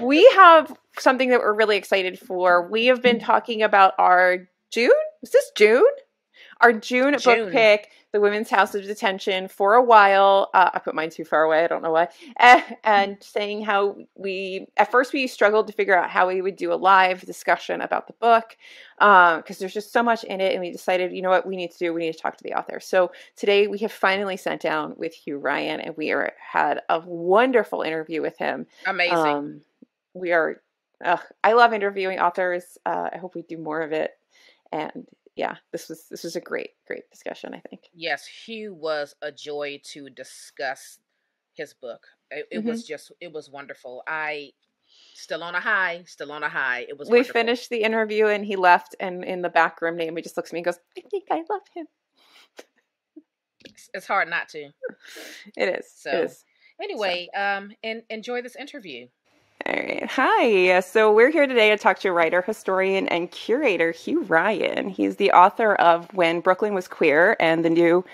We have something that we're really excited for. We have been talking about our June? Is this June? Our June book pick, The Women's House of Detention, for a while. I put mine too far away. I don't know why. And saying how at first we struggled to figure out how we would do a live discussion about the book because there's just so much in it. And we decided, you know what we need to do? We need to talk to the author. So today we have finally sat down with Hugh Ryan and we had a wonderful interview with him. Amazing. I love interviewing authors. I hope we do more of it. And yeah, this was a great discussion, I think. Yes, Hugh was a joy to discuss his book. It was wonderful. Still on a high. It was wonderful. We finished the interview and he left, and in the back room, Naomi just looks at me and goes, I think I love him. It's hard not to. It is. So, it is. Anyway, and enjoy this interview. All right. Hi. So we're here today to talk to writer, historian, and curator Hugh Ryan. He's the author of When Brooklyn Was Queer and The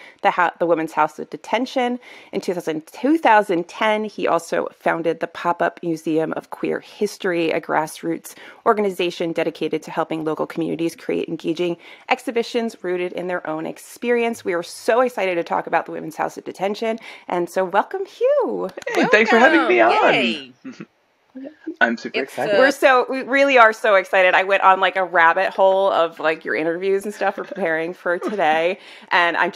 Women's House of Detention. In 2010, he also founded the Pop-Up Museum of Queer History, a grassroots organization dedicated to helping local communities create engaging exhibitions rooted in their own experience. We are so excited to talk about the Women's House of Detention. And so welcome, Hugh. Hey, thanks for having me on. Yay. I'm super excited. We really are so excited. I went on like a rabbit hole of like your interviews and stuff for preparing for today. And I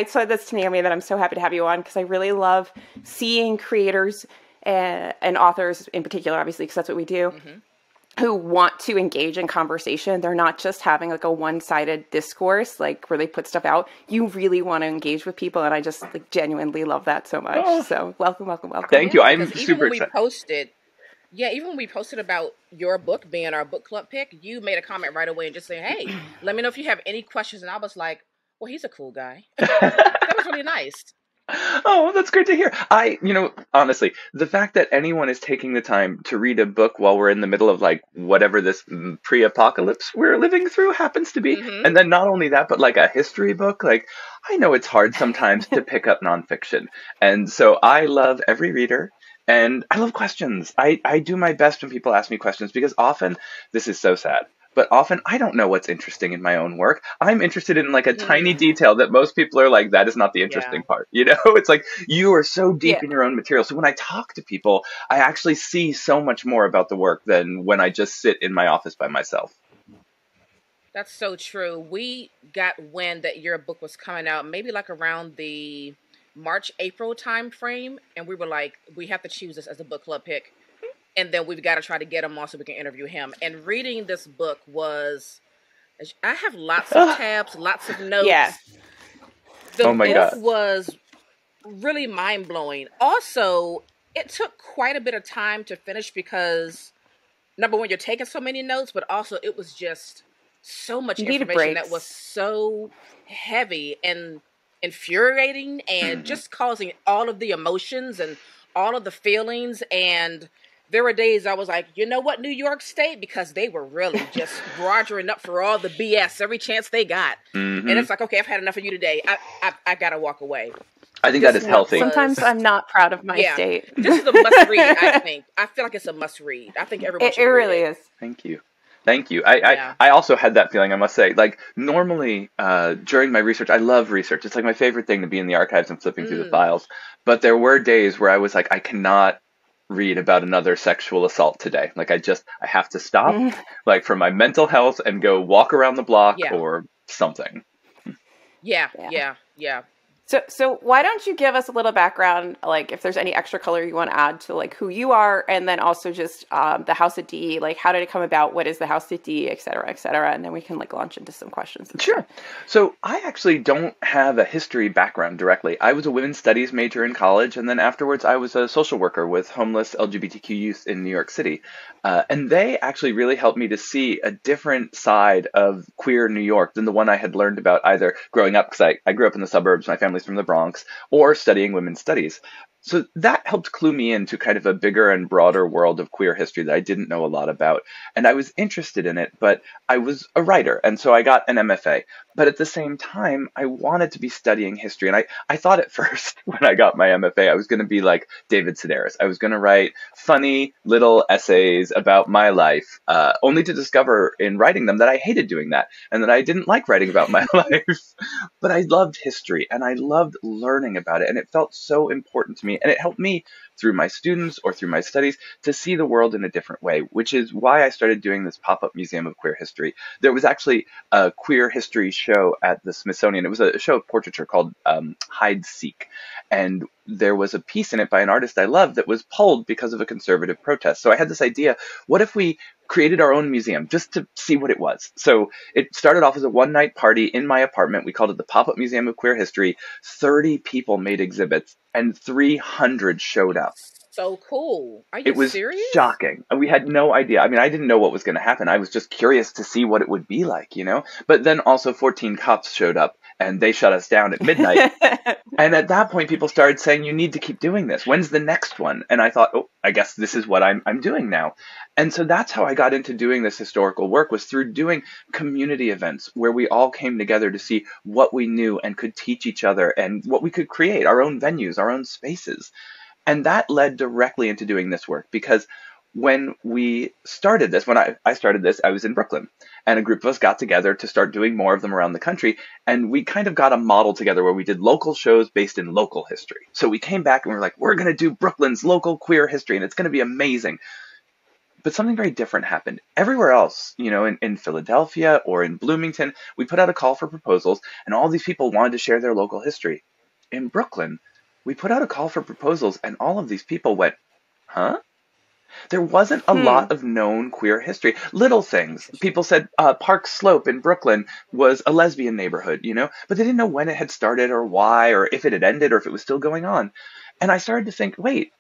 said this to Naomi that I'm so happy to have you on because I really love seeing creators and authors in particular, obviously, because that's what we do, who want to engage in conversation. They're not just having like a one-sided discourse, like where they put stuff out. You really want to engage with people, and I just like genuinely love that so much. Oh. So welcome. Thank you. I'm super excited. Even when we posted about your book being our book club pick, you made a comment right away and just saying, hey, let me know if you have any questions. And I was like, well, he's a cool guy. That was really nice. Oh, that's great to hear. Honestly, the fact that anyone is taking the time to read a book while we're in the middle of like whatever this pre-apocalypse we're living through happens to be, and then not only that, but like a history book, like I know it's hard sometimes to pick up nonfiction. And so I love every reader. And I love questions. I do my best when people ask me questions because often, this is so sad, but often I don't know what's interesting in my own work. I'm interested in like a tiny detail that most people are like, that is not the interesting part. You know, it's like you are so deep in your own material. So when I talk to people, I actually see so much more about the work than when I just sit in my office by myself. That's so true. We got wind that your book was coming out maybe like around the March, April time frame, and we were like, we have to choose this as a book club pick, and then we've got to try to get him on so we can interview him. And reading this book I have lots of tabs, lots of notes. Yeah. The book was really mind-blowing. Also, it took quite a bit of time to finish because, number one, you're taking so many notes, but also it was just so much information that was so heavy and infuriating and just causing all of the emotions and all of the feelings. And there were days I was like, you know what, New York State, because they were really just rogering up for all the BS every chance they got. And it's like, okay, I've had enough of you today. I gotta walk away. I think that is healthy. Sometimes I'm not proud of my state. This is a must read, I think. I feel like it's a must read. I think everyone should read it. Really is. Thank you. I also had that feeling, I must say. Like, normally, during my research, I love research. It's like my favorite thing to be in the archives and flipping through the files. But there were days where I was like, I cannot read about another sexual assault today. Like, I have to stop, like, for my mental health and go walk around the block or something. Yeah. So why don't you give us a little background, like if there's any extra color you want to add to like who you are, and then also just the House of D, like how did it come about, what is the House of D, et cetera, and then we can like launch into some questions. Sure. So I actually don't have a history background directly. I was a women's studies major in college, and then afterwards I was a social worker with homeless LGBTQ youth in New York City. And they actually really helped me to see a different side of queer New York than the one I had learned about either growing up, because I grew up in the suburbs, my family's from the Bronx, or studying women's studies. So that helped clue me into kind of a bigger and broader world of queer history that I didn't know a lot about. And I was interested in it, but I was a writer, and so I got an MFA. But at the same time, I wanted to be studying history. And I thought at first, when I got my MFA, I was going to be like David Sedaris. I was going to write funny little essays about my life, only to discover in writing them that I hated doing that and that I didn't like writing about my life. But I loved history and I loved learning about it. And it felt so important to me. And it helped me through my students or through my studies to see the world in a different way, which is why I started doing this pop-up museum of queer history. There was actually a queer history show at the Smithsonian. It was a show of portraiture called Hide Seek. And there was a piece in it by an artist I loved that was pulled because of a conservative protest. So I had this idea, what if we created our own museum just to see what it was? So it started off as a one-night party in my apartment. We called it the Pop-Up Museum of Queer History. 30 people made exhibits and 300 showed up. So cool. Are you serious? It was shocking. We had no idea. I mean, I didn't know what was going to happen. I was just curious to see what it would be like, you know? But then also 14 cops showed up and they shut us down at midnight. And at that point, people started saying, you need to keep doing this. When's the next one? And I thought, oh, I guess this is what I'm doing now. And so that's how I got into doing this historical work, was through doing community events where we all came together to see what we knew and could teach each other and what we could create, our own venues, our own spaces. And that led directly into doing this work, because when we started this, when I started this, I was in Brooklyn, and a group of us got together to start doing more of them around the country. And we kind of got a model together where we did local shows based in local history. So we came back and we were like, we're going to do Brooklyn's local queer history, and it's going to be amazing. But something very different happened. Everywhere else, you know, in Philadelphia or in Bloomington, we put out a call for proposals, and all these people wanted to share their local history. In Brooklyn, we put out a call for proposals, and all of these people went, huh? There wasn't a lot of known queer history. Little things. People said Park Slope in Brooklyn was a lesbian neighborhood, you know, but they didn't know when it had started or why, or if it had ended or if it was still going on. And I started to think, wait,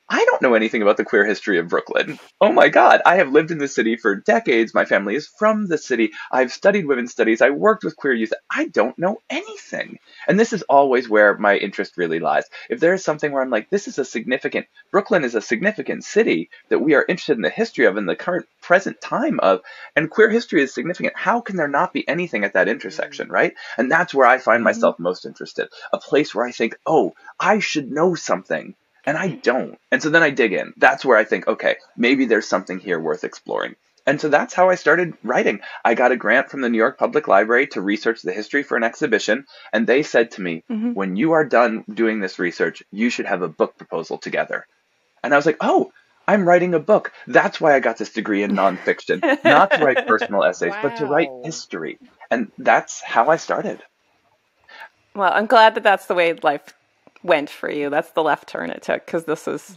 I don't know anything about the queer history of Brooklyn. Oh my God, I have lived in the city for decades. My family is from the city. I've studied women's studies. I worked with queer youth. I don't know anything. And this is always where my interest really lies. If there is something where I'm like, Brooklyn is a significant city that we are interested in the history of in the current present time of, and queer history is significant, how can there not be anything at that intersection, right? And that's where I find myself most interested. A place where I think, oh, I should know something. And I don't. And so then I dig in. That's where I think, okay, maybe there's something here worth exploring. And so that's how I started writing. I got a grant from the New York Public Library to research the history for an exhibition. And they said to me, when you are done doing this research, you should have a book proposal together. And I was like, oh, I'm writing a book. That's why I got this degree in nonfiction. Not to write personal essays, but to write history. And that's how I started. Well, I'm glad that that's the way life went for you. That's the left turn it took, because this is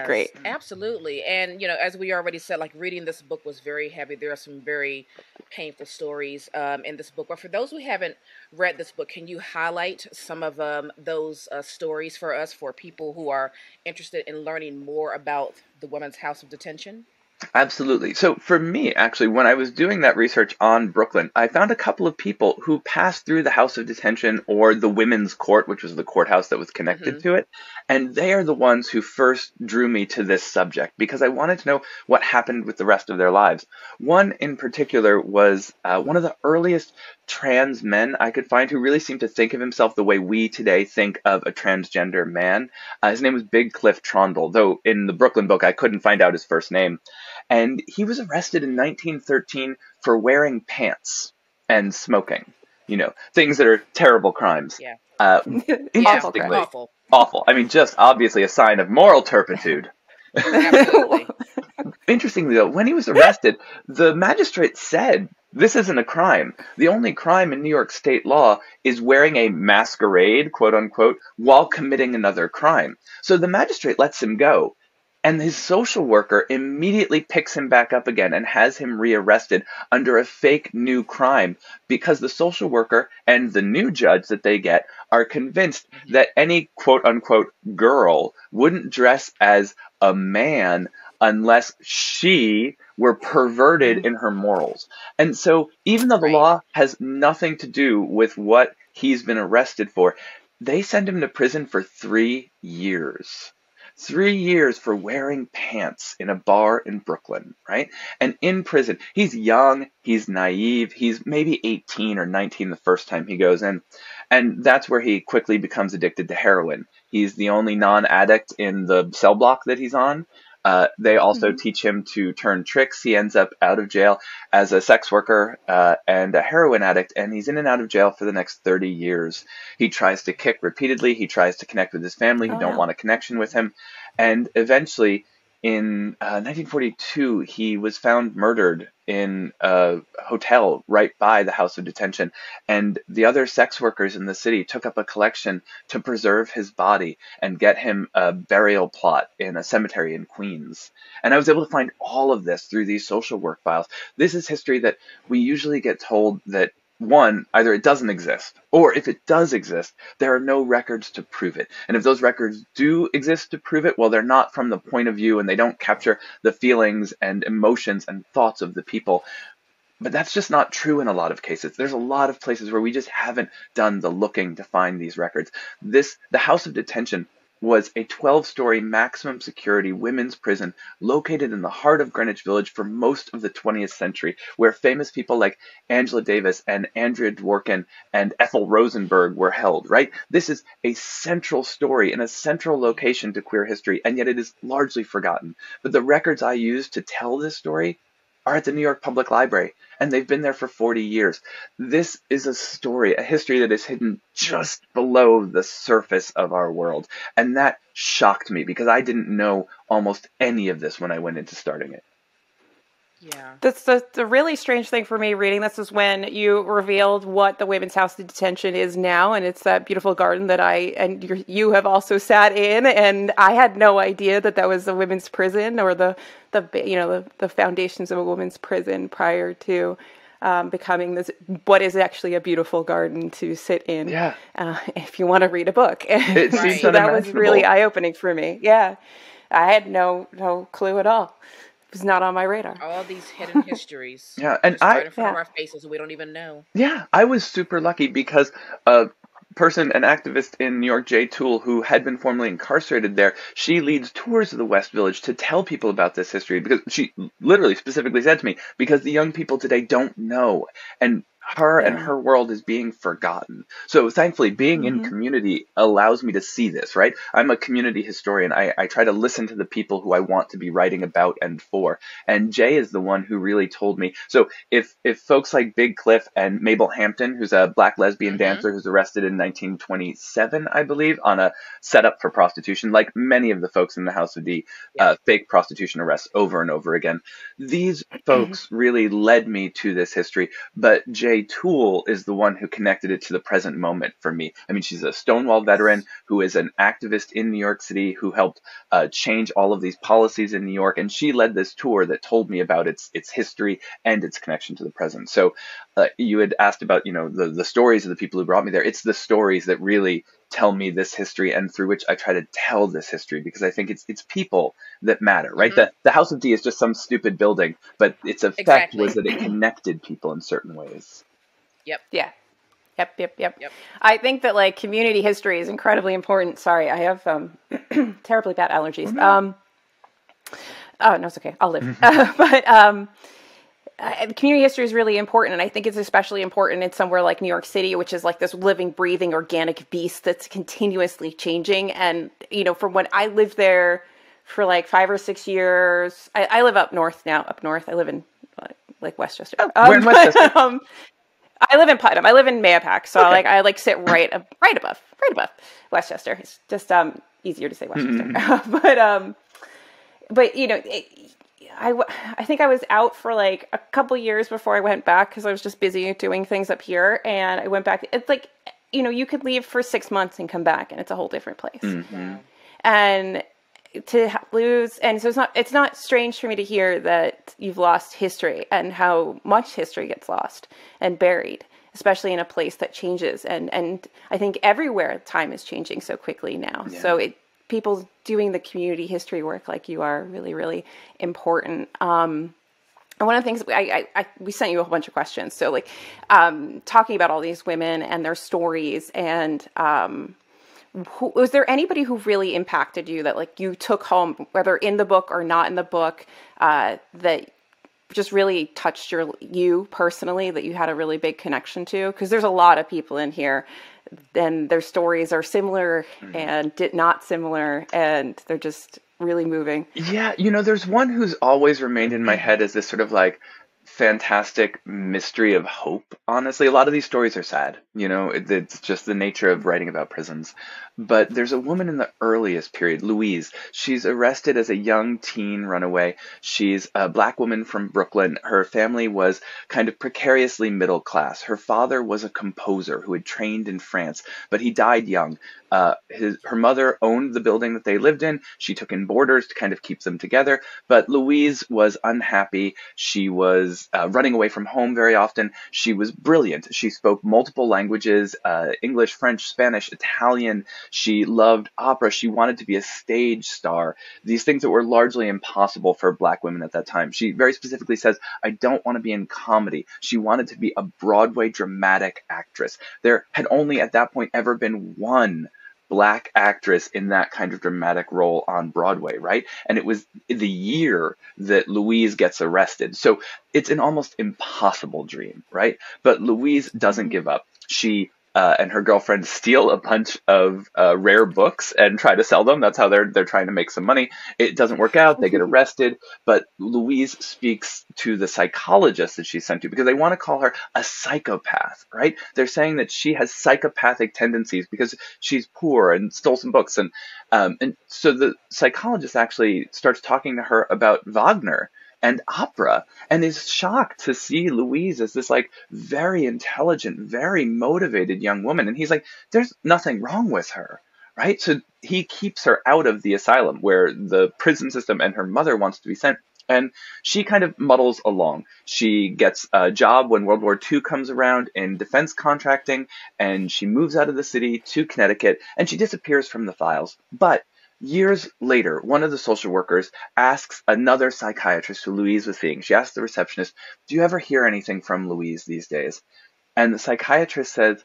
great. Absolutely. And you know, as we already said, like, reading this book was very heavy. There are some very painful stories in this book. But for those who haven't read this book, can you highlight some of those stories for us, for people who are interested in learning more about the Women's House of Detention? Absolutely. So for me, actually, when I was doing that research on Brooklyn, I found a couple of people who passed through the House of Detention or the Women's Court, which was the courthouse that was connected to it. And they are the ones who first drew me to this subject, because I wanted to know what happened with the rest of their lives. One in particular was one of the earliest trans men I could find who really seemed to think of himself the way we today think of a transgender man. His name was Big Cliff Trondle, though in the Brooklyn book I couldn't find out his first name. And he was arrested in 1913 for wearing pants and smoking. You know, things that are terrible crimes. Yeah. Interestingly, awful. I mean, just obviously a sign of moral turpitude. Absolutely. Interestingly, though, when he was arrested, the magistrate said, this isn't a crime. The only crime in New York state law is wearing a masquerade, quote unquote, while committing another crime. So the magistrate lets him go. And his social worker immediately picks him back up again and has him rearrested under a fake new crime, because the social worker and the new judge that they get are convinced that any quote-unquote girl wouldn't dress as a man unless she were perverted in her morals. And so even though the law has nothing to do with what he's been arrested for, they send him to prison for 3 years. 3 years for wearing pants in a bar in Brooklyn, right? And in prison, he's young, he's naive, he's maybe 18 or 19 the first time he goes in. And that's where he quickly becomes addicted to heroin. He's the only non-addict in the cell block that he's on. They also teach him to turn tricks. He ends up out of jail as a sex worker and a heroin addict, and he's in and out of jail for the next 30 years. He tries to kick repeatedly. He tries to connect with his family who don't want a connection with him. And eventually, in 1942, he was found murdered in a hotel right by the House of Detention. And the other sex workers in the city took up a collection to preserve his body and get him a burial plot in a cemetery in Queens. And I was able to find all of this through these social work files. This is history that we usually get told that, one, either it doesn't exist, or if it does exist, there are no records to prove it. And if those records do exist to prove it, well, they're not from the point of view and they don't capture the feelings and emotions and thoughts of the people. But that's just not true in a lot of cases. There's a lot of places where we just haven't done the looking to find these records. The House of Detention was a 12-story maximum security women's prison located in the heart of Greenwich Village for most of the 20th century, where famous people like Angela Davis and Andrea Dworkin and Ethel Rosenberg were held, right? This is a central story and a central location to queer history, and yet it is largely forgotten. But the records I use to tell this story are at the New York Public Library, and they've been there for 40 years. This is a story, a history that is hidden just below the surface of our world. And that shocked me because I didn't know almost any of this when I went into starting it. Yeah. That's the really strange thing for me reading this is when you revealed what the Women's House of Detention is now, and it's that beautiful garden that you have also sat in, and I had no idea that was a women's prison or the foundations of a women's prison prior to becoming what is actually a beautiful garden to sit in. Yeah. If you want to read a book, so that was really eye-opening for me. Yeah, I had no clue at all. Was not on my radar. All these hidden histories. Yeah, and right in front of our faces, we don't even know. Yeah, I was super lucky because an activist in New York, Jay Toole, who had been formerly incarcerated there, she leads tours of the West Village to tell people about this history because she literally specifically said to me, because the young people today don't know. And her world is being forgotten. So thankfully, being in community allows me to see this, right? I'm a community historian. I try to listen to the people who I want to be writing about and for. And Jay is the one who really told me. So if folks like Big Cliff and Mabel Hampton, who's a black lesbian dancer who's arrested in 1927, I believe, on a setup for prostitution, like many of the folks in the House of D, fake prostitution arrests over and over again. These folks really led me to this history, but Jay Toole is the one who connected it to the present moment for me. I mean, she's a Stonewall veteran who is an activist in New York City who helped change all of these policies in New York, and she led this tour that told me about its history and its connection to the present. So you had asked about, the stories of the people who brought me there. It's the stories that really tell me this history and through which I try to tell this history, because I think it's people that matter, right? The House of D is just some stupid building, but its effect was that it connected people in certain ways. Yep. Yeah. Yep. I think that community history is incredibly important. Sorry, I have terribly bad allergies. Oh no, it's okay. I'll live. But community history is really important, and I think it's especially important in somewhere like New York City, which is like this living, breathing, organic beast that's continuously changing. And from when I lived there for 5 or 6 years, I live up north now. Up north, I live in Westchester. We're in Westchester. I live in Putnam. I live in Mayapack, so okay. I sit right above Westchester. It's just easier to say Westchester. But I think I was out for a couple years before I went back because I was just busy doing things up here, and I went back. It's you could leave for 6 months and come back, and it's a whole different place. Mm-hmm. And to lose, and so it's not strange for me to hear that you've lost history and how much history gets lost and buried, especially in a place that changes. And I think everywhere time is changing so quickly now. Yeah. So people doing the community history work like you are really, really important. And one of the things we sent you a whole bunch of questions. So talking about all these women and their stories and was there anybody who really impacted you that like you took home, whether in the book or not in the book, that just really touched you personally, that you had a really big connection to? Because there's a lot of people in here, and their stories are similar and not similar, and they're just really moving. Yeah, there's one who's always remained in my head as this sort of like fantastic mystery of hope. Honestly, a lot of these stories are sad. It's just the nature of writing about prisons. But there's a woman in the earliest period, Louise. She's arrested as a young teen runaway. She's a black woman from Brooklyn. Her family was kind of precariously middle class. Her father was a composer who had trained in France, but he died young. Her mother owned the building that they lived in. She took in boarders to kind of keep them together. But Louise was unhappy. She was running away from home very often. She was brilliant. She spoke multiple languages, English, French, Spanish, Italian. She loved opera. She wanted to be a stage star. These things that were largely impossible for black women at that time. She very specifically says, I don't want to be in comedy. She wanted to be a Broadway dramatic actress. There had only at that point ever been one black actress in that kind of dramatic role on Broadway, right? And it was the year that Louise gets arrested. So it's an almost impossible dream, right? But Louise doesn't give up. She and her girlfriend steal a bunch of rare books and try to sell them. That's how they're trying to make some money. It doesn't work out. They get arrested. But Louise speaks to the psychologist that she's sent to because they want to call her a psychopath, right? They're saying that she has psychopathic tendencies because she's poor and stole some books. And so the psychologist actually starts talking to her about Wagner and opera, and is shocked to see Louise as this like very intelligent, very motivated young woman. And he's like, there's nothing wrong with her, right? So he keeps her out of the asylum where the prison system and her mother wants to be sent. And she kind of muddles along. She gets a job when World War II comes around in defense contracting, and she moves out of the city to Connecticut, and she disappears from the files. But years later, one of the social workers asks another psychiatrist who Louise was seeing. She asks the receptionist, do you ever hear anything from Louise these days? And the psychiatrist says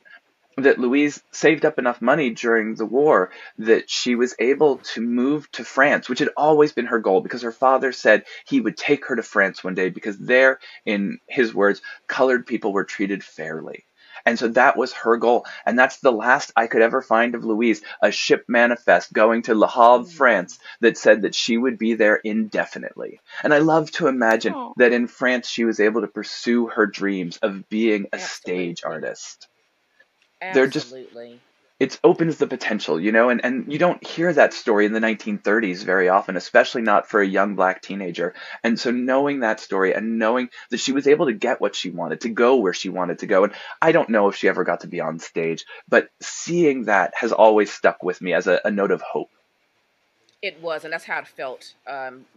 that Louise saved up enough money during the war that she was able to move to France, which had always been her goal because her father said he would take her to France one day because there, in his words, colored people were treated fairly. And so that was her goal. And that's the last I could ever find of Louise, a ship manifest going to Le Havre, France, that said that she would be there indefinitely. And I love to imagine that in France, she was able to pursue her dreams of being a stage artist. Absolutely. It opens the potential, and you don't hear that story in the 1930s very often, especially not for a young black teenager. And so knowing that story and knowing that she was able to get what she wanted, to go where she wanted to go, and I don't know if she ever got to be on stage, but seeing that has always stuck with me as a note of hope. It was, and that's how it felt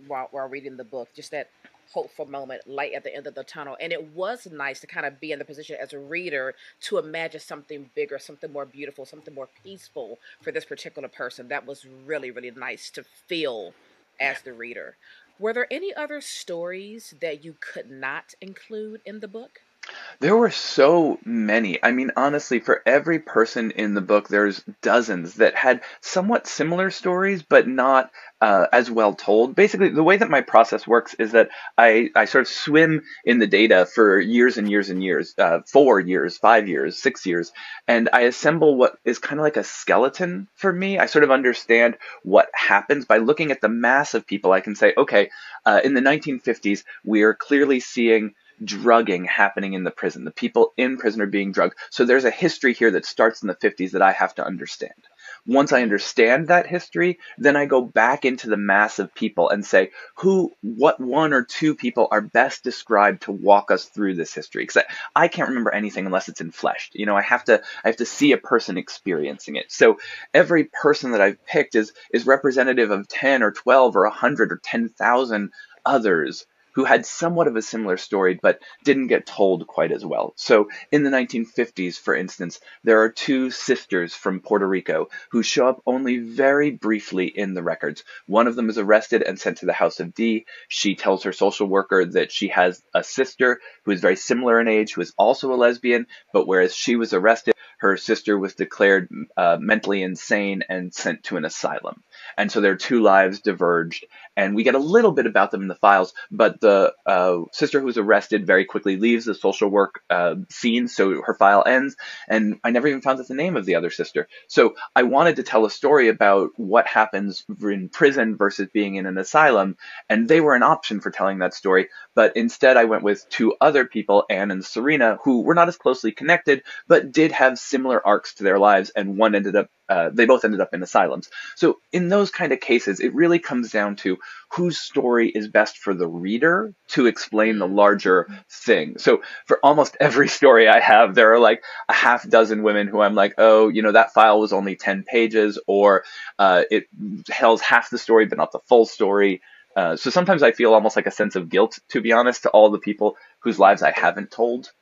while reading the book, just that hopeful moment, light at the end of the tunnel. And it was nice to kind of be in the position as a reader to imagine something bigger, something more beautiful, something more peaceful for this particular person. That was really, really nice to feel as the reader. Were there any other stories that you could not include in the book? There were so many. I mean, honestly, for every person in the book, there's dozens that had somewhat similar stories, but not as well told. Basically, the way that my process works is that I sort of swim in the data for years and years and years, 4 years, 5 years, 6 years, and I assemble what is kind of like a skeleton for me. I sort of understand what happens by looking at the mass of people. I can say, okay, in the 1950s, we are clearly seeing drugging happening in the prison. The people in prison are being drugged. So there's a history here that starts in the 50s that I have to understand. Once I understand that history, then I go back into the mass of people and say, what one or two people are best described to walk us through this history? Because I can't remember anything unless it's enfleshed. I have to see a person experiencing it. So every person that I've picked is representative of 10 or 12 or 100 or 10,000 others who had somewhat of a similar story but didn't get told quite as well. So in the 1950s, for instance, there are two sisters from Puerto Rico who show up only very briefly in the records. One of them is arrested and sent to the House of D. She tells her social worker that she has a sister who is very similar in age, who is also a lesbian, but whereas she was arrested, her sister was declared mentally insane and sent to an asylum. And so their two lives diverged, and we get a little bit about them in the files, but the sister who was arrested very quickly leaves the social work scene, so her file ends, and I never even found out the name of the other sister. So I wanted to tell a story about what happens in prison versus being in an asylum, and they were an option for telling that story, but instead I went with two other people, Anne and Serena, who were not as closely connected, but did have similar arcs to their lives, and one ended up they both ended up in asylums. So in those kind of cases, it really comes down to whose story is best for the reader to explain the larger thing. So for almost every story I have, there are like a half dozen women who I'm like, oh, that file was only 10 pages, or it tells half the story but not the full story. So sometimes I feel almost like a sense of guilt, to be honest, to all the people whose lives I haven't told.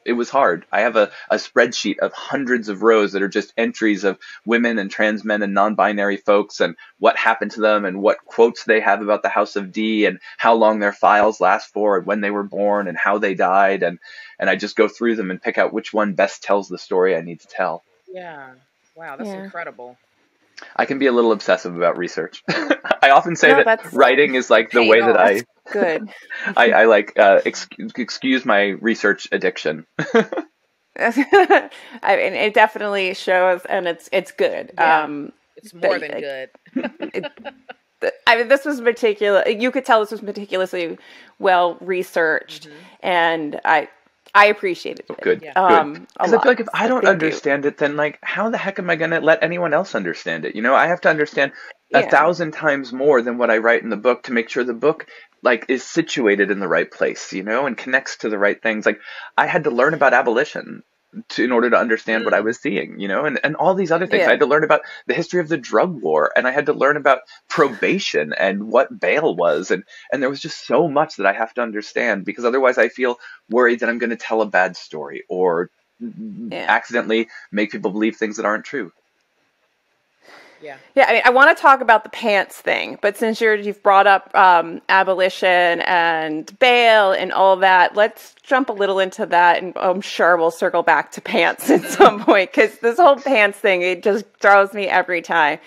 It was hard. I have a spreadsheet of hundreds of rows that are just entries of women and trans men and non-binary folks and what happened to them and what quotes they have about the House of D and how long their files last for and when they were born and how they died. And I just go through them and pick out which one best tells the story I need to tell. Yeah. Wow, that's incredible. I can be a little obsessive about research. I often say that writing is like the way that I... Good. I like excuse my research addiction. I mean, it definitely shows, and it's good. Yeah, it's more than good. I mean, this was you could tell this was meticulously well researched, and I appreciated it. Good. Because I feel like if I don't understand it, then like, how the heck am I going to let anyone else understand it? I have to understand 1,000 times more than what I write in the book to make sure the book like is situated in the right place, and connects to the right things. Like I had to learn about abolition in order to understand what I was seeing, and all these other things. I had to learn about the history of the drug war, and I had to learn about probation and what bail was. And there was just so much that I have to understand, because otherwise I feel worried that I'm going to tell a bad story or accidentally make people believe things that aren't true. Yeah. I mean, I want to talk about the pants thing, but since you've brought up abolition and bail and all that, let's jump a little into that, and I'm sure we'll circle back to pants at some point, because this whole pants thing, it just throws me every time.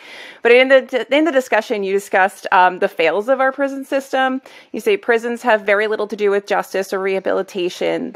But in the discussion, you discussed the fails of our prison system. You say prisons have very little to do with justice or rehabilitation.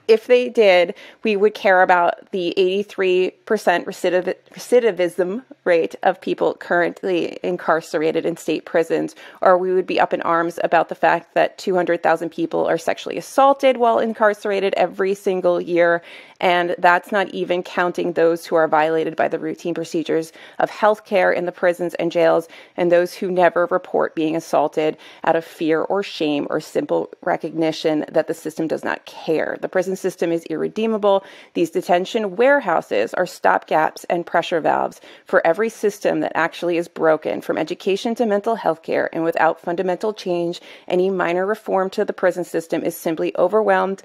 If they did, we would care about the 83% recidivism rate of people currently incarcerated in state prisons, or we would be up in arms about the fact that 200,000 people are sexually assaulted while incarcerated every single year, and that's not even counting those who are violated by the routine procedures of healthcare in the prisons and jails, and those who never report being assaulted out of fear or shame or simple recognition that the system does not care. The prison system is irredeemable. These detention warehouses are stopgaps and pressure valves for every system that actually is broken, from education to mental health care, and without fundamental change, any minor reform to the prison system is simply overwhelmed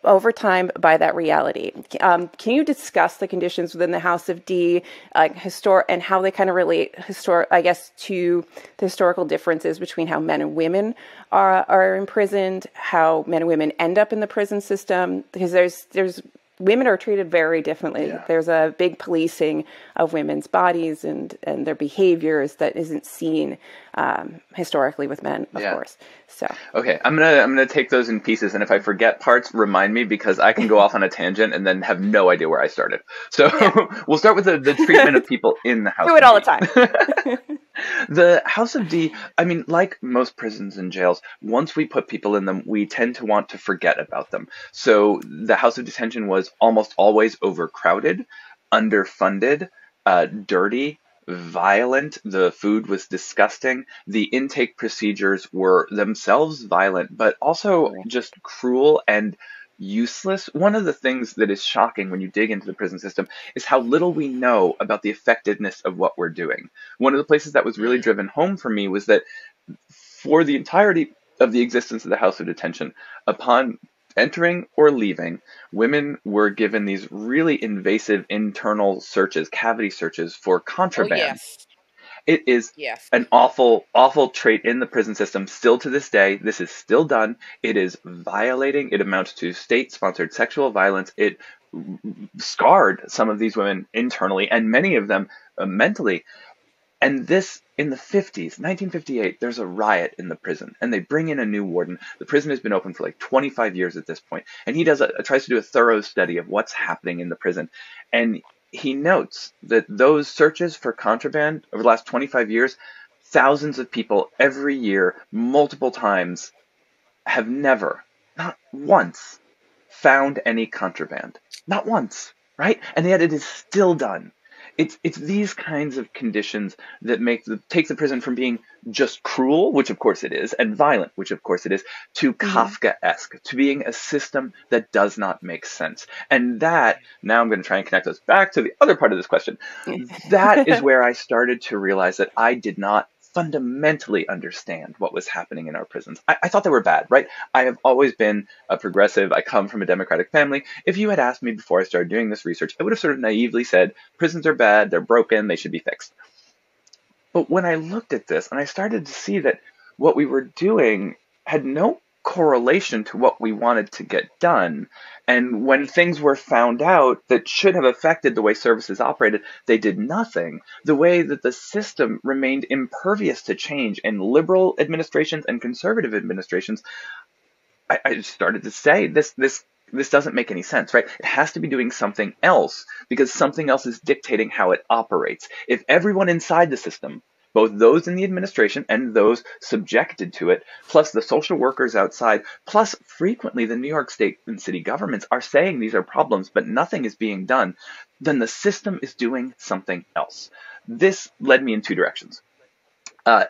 over time by that reality. Can you discuss the conditions within the House of D, and how they kind of relate, to the historical differences between how men and women are imprisoned, how men and women end up in the prison system? Because there's women are treated very differently. Yeah. There's a big policing of women's bodies and their behaviors that isn't seen historically with men, of course. So okay, I'm gonna take those in pieces, and if I forget parts, remind me, because I can go off on a tangent and then have no idea where I started. So we'll start with the treatment of people in the House. Do it all the time. The House of D, I mean, like most prisons and jails, once we put people in them, we tend to want to forget about them. So the House of Detention was almost always overcrowded, underfunded, dirty, violent. The food was disgusting. The intake procedures were themselves violent, but also just cruel and useless. One of the things that is shocking when you dig into the prison system is how little we know about the effectiveness of what we're doing. One of the places that was really driven home for me was that for the entirety of the existence of the House of Detention, upon entering or leaving, women were given these really invasive internal searches, cavity searches for contraband. Oh, yes. It is an awful, awful trait in the prison system. Still to this day, this is still done. It is violating. It amounts to state-sponsored sexual violence. It scarred some of these women internally, and many of them mentally. And this, in the 50s, 1958, there's a riot in the prison, and they bring in a new warden. The prison has been open for like 25 years at this point, and he tries to do a thorough study of what's happening in the prison. And he notes that those searches for contraband over the last 25 years, thousands of people every year, multiple times, have never, not once, found any contraband. Not once, right? And yet it is still done. It's these kinds of conditions that take the prison from being just cruel, which of course it is, and violent, which of course it is, to Kafkaesque, to being a system that does not make sense. And that, now I'm going to try and connect us back to the other part of this question. That is where I started to realize that I did not fundamentally understand what was happening in our prisons. I thought they were bad, right? I have always been a progressive. I come from a Democratic family. If you had asked me before I started doing this research, I would have sort of naively said, prisons are bad, they're broken, they should be fixed. But when I looked at this and I started to see that what we were doing had no correlation to what we wanted to get done, and when things were found out that should have affected the way services operated, they did nothing. The way that the system remained impervious to change in liberal administrations and conservative administrations, I started to say, this doesn't make any sense, right? It has to be doing something else, because something else is dictating how it operates. If everyone inside the system, both those in the administration and those subjected to it, plus the social workers outside, plus frequently the New York State and city governments are saying these are problems, but nothing is being done, then the system is doing something else. This led me in two directions.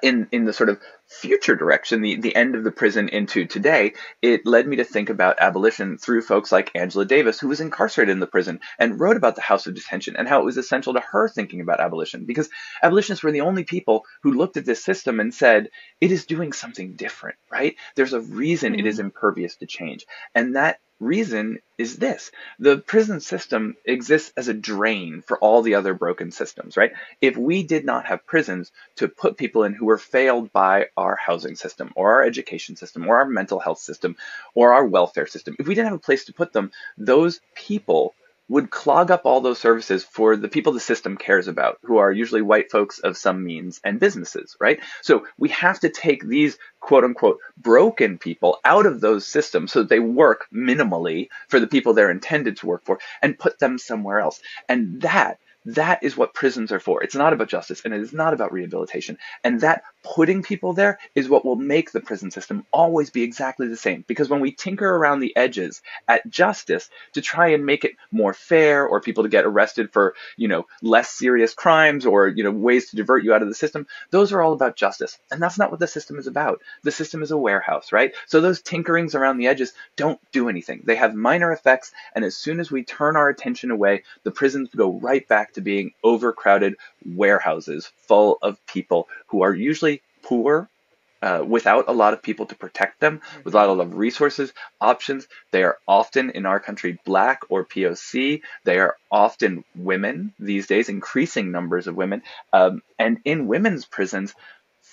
In the sort of future direction, the end of the prison into today, it led me to think about abolition through folks like Angela Davis, who was incarcerated in the prison and wrote about the House of Detention and how it was essential to her thinking about abolition, because abolitionists were the only people who looked at this system and said, it is doing something different, right? There's a reason it is impervious to change. And that reason is this: the prison system exists as a drain for all the other broken systems, right? If we did not have prisons to put people in who were failed by our housing system or our education system or our mental health system or our welfare system, if we didn't have a place to put them, those people would clog up all those services for the people the system cares about, who are usually white folks of some means and businesses, right? So we have to take these quote unquote broken people out of those systems so that they work minimally for the people they're intended to work for and put them somewhere else. And that is what prisons are for. It's not about justice, and it is not about rehabilitation. And that putting people there is what will make the prison system always be exactly the same. Because when we tinker around the edges at justice to try and make it more fair, or people to get arrested for, less serious crimes, or, ways to divert you out of the system, those are all about justice. And that's not what the system is about. The system is a warehouse, right? So those tinkerings around the edges don't do anything. They have minor effects, and as soon as we turn our attention away, the prisons go right back to being overcrowded warehouses full of people who are usually poor, without a lot of people to protect them, without a lot of resources, options. They are often, in our country, Black or POC. They are often women these days, increasing numbers of women. And in women's prisons,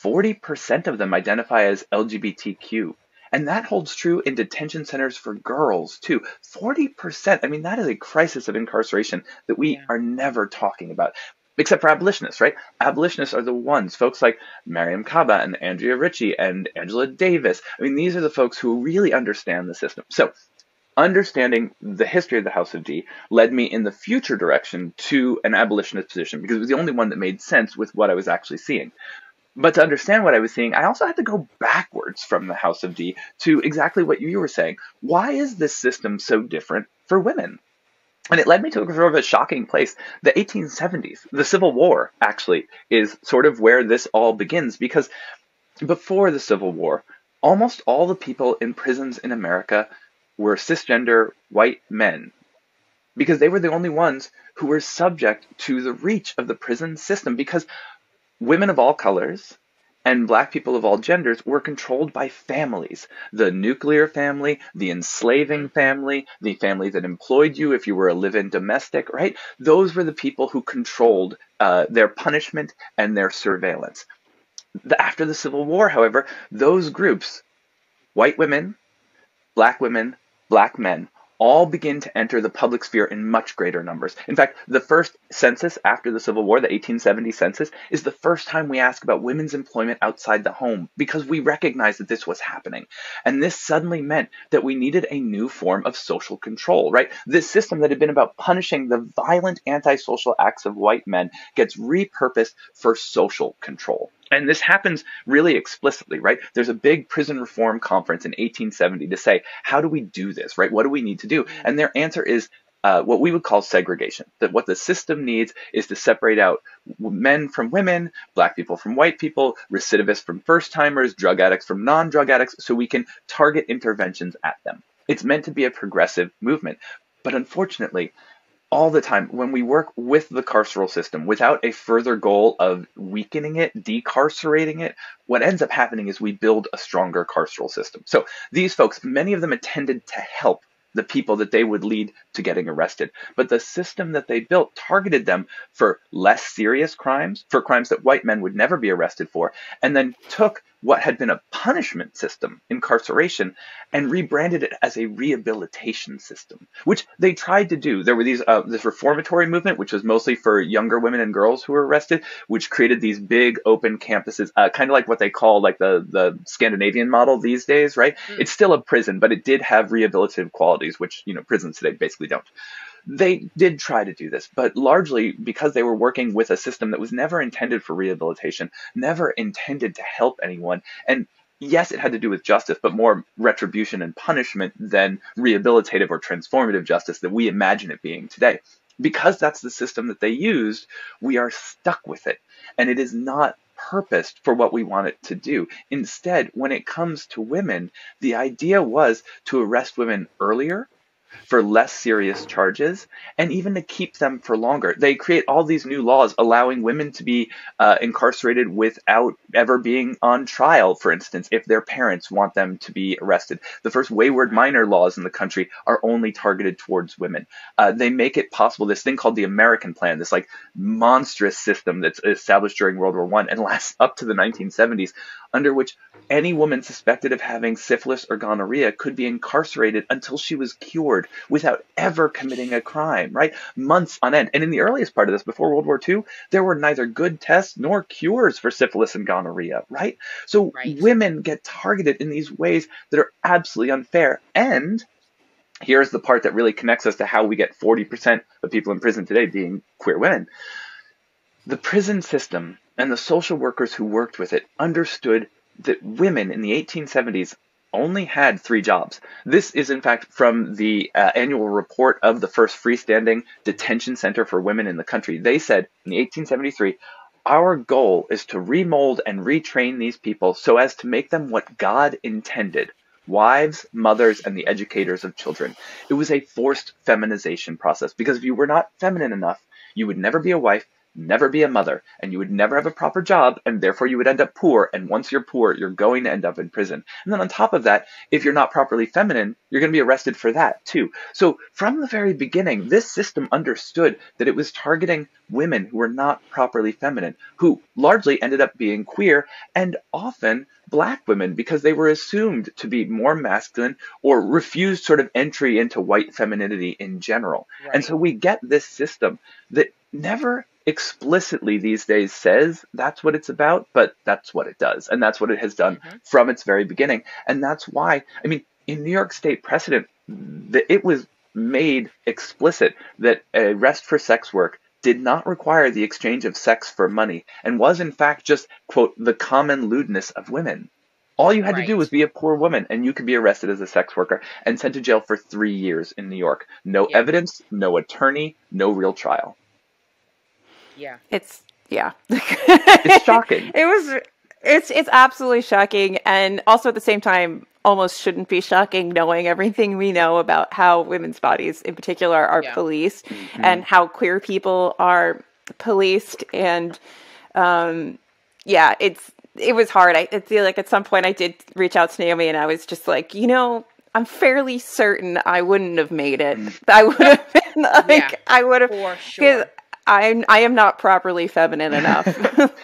40% of them identify as LGBTQ. And that holds true in detention centers for girls, too. 40%. I mean, that is a crisis of incarceration that we are never talking about. Except for abolitionists, right? Abolitionists are the ones, folks like Mariam Kaba and Andrea Ritchie and Angela Davis. I mean, these are the folks who really understand the system. So understanding the history of the House of D led me in the future direction to an abolitionist position, because it was the only one that made sense with what I was actually seeing. But to understand what I was seeing, I also had to go backwards from the House of D to exactly what you were saying. Why is this system so different for women? And it led me to a sort of a shocking place. The 1870s, the Civil War, actually, is sort of where this all begins, because before the Civil War, almost all the people in prisons in America were cisgender white men, because they were the only ones who were subject to the reach of the prison system, because women of all colors and Black people of all genders were controlled by families. The nuclear family, the enslaving family, the family that employed you if you were a live-in domestic, right? Those were the people who controlled their punishment and their surveillance. After the Civil War, however, those groups, white women, Black men, all begin to enter the public sphere in much greater numbers. In fact, the first census after the Civil War, the 1870 census, is the first time we ask about women's employment outside the home because we recognized that this was happening. And this suddenly meant that we needed a new form of social control, right? This system that had been about punishing the violent antisocial acts of white men gets repurposed for social control. And this happens really explicitly, right? There's a big prison reform conference in 1870 to say, how do we do this, right? What do we need to do? And their answer is what we would call segregation, that what the system needs is to separate out men from women, black people from white people, recidivists from first-timers, drug addicts from non-drug addicts, so we can target interventions at them. It's meant to be a progressive movement. But unfortunately, all the time, when we work with the carceral system without a further goal of weakening it, decarcerating it, what ends up happening is we build a stronger carceral system. So these folks, many of them intended to help the people that they would lead to getting arrested. But the system that they built targeted them for less serious crimes, for crimes that white men would never be arrested for, and then took what had been a punishment system, incarceration, and rebranded it as a rehabilitation system, which they tried to do. There were this reformatory movement, which was mostly for younger women and girls who were arrested, which created these big open campuses, kind of like what they call like the Scandinavian model these days, right? It's still a prison, but it did have rehabilitative qualities, which, prisons today basically don't. They did try to do this, but largely because they were working with a system that was never intended for rehabilitation, never intended to help anyone. And yes, it had to do with justice, but more retribution and punishment than rehabilitative or transformative justice that we imagine it being today. Because that's the system that they used, we are stuck with it. And it is not purposed for what we want it to do. Instead, when it comes to women, the idea was to arrest women earlier, for less serious charges, and even to keep them for longer. They create all these new laws allowing women to be incarcerated without ever being on trial, for instance, if their parents want them to be arrested. The first wayward minor laws in the country are only targeted towards women. They make it possible, this thing called the American Plan, this like monstrous system that's established during World War I and lasts up to the 1970s, under which any woman suspected of having syphilis or gonorrhea could be incarcerated until she was cured without ever committing a crime, right? Months on end. And in the earliest part of this, before World War II, there were neither good tests nor cures for syphilis and gonorrhea, right? So women get targeted in these ways that are absolutely unfair. And here's the part that really connects us to how we get 40% of people in prison today being queer women. The prison system and the social workers who worked with it understood that women in the 1870s only had 3 jobs. This is, in fact, from the annual report of the first freestanding detention center for women in the country. They said in 1873, our goal is to remold and retrain these people so as to make them what God intended, wives, mothers, and the educators of children. It was a forced feminization process, because if you were not feminine enough, you would never be a wife, never be a mother, and you would never have a proper job, and therefore you would end up poor, and once you're poor, you're going to end up in prison. And then on top of that, if you're not properly feminine, you're going to be arrested for that too. So from the very beginning, this system understood that it was targeting women who were not properly feminine, who largely ended up being queer, and often black women, because they were assumed to be more masculine or refused sort of entry into white femininity in general. Right. And so we get this system that never explicitly these days says that's what it's about, but that's what it does. And that's what it has done from its very beginning. And that's why, I mean, in New York state precedent, it was made explicit that arrest for sex work did not require the exchange of sex for money and was in fact just, quote, the common lewdness of women. All you had to do was be a poor woman, and you could be arrested as a sex worker and sent to jail for 3 years in New York. No evidence, no attorney, no real trial. Yeah. It's shocking. It's absolutely shocking, and also at the same time almost shouldn't be shocking, knowing everything we know about how women's bodies in particular are policed and how queer people are policed. And it was hard. I feel like at some point I did reach out to Naomi, and I was just like, I'm fairly certain I wouldn't have made it. I would have been like, I would have, for sure. I am not properly feminine enough.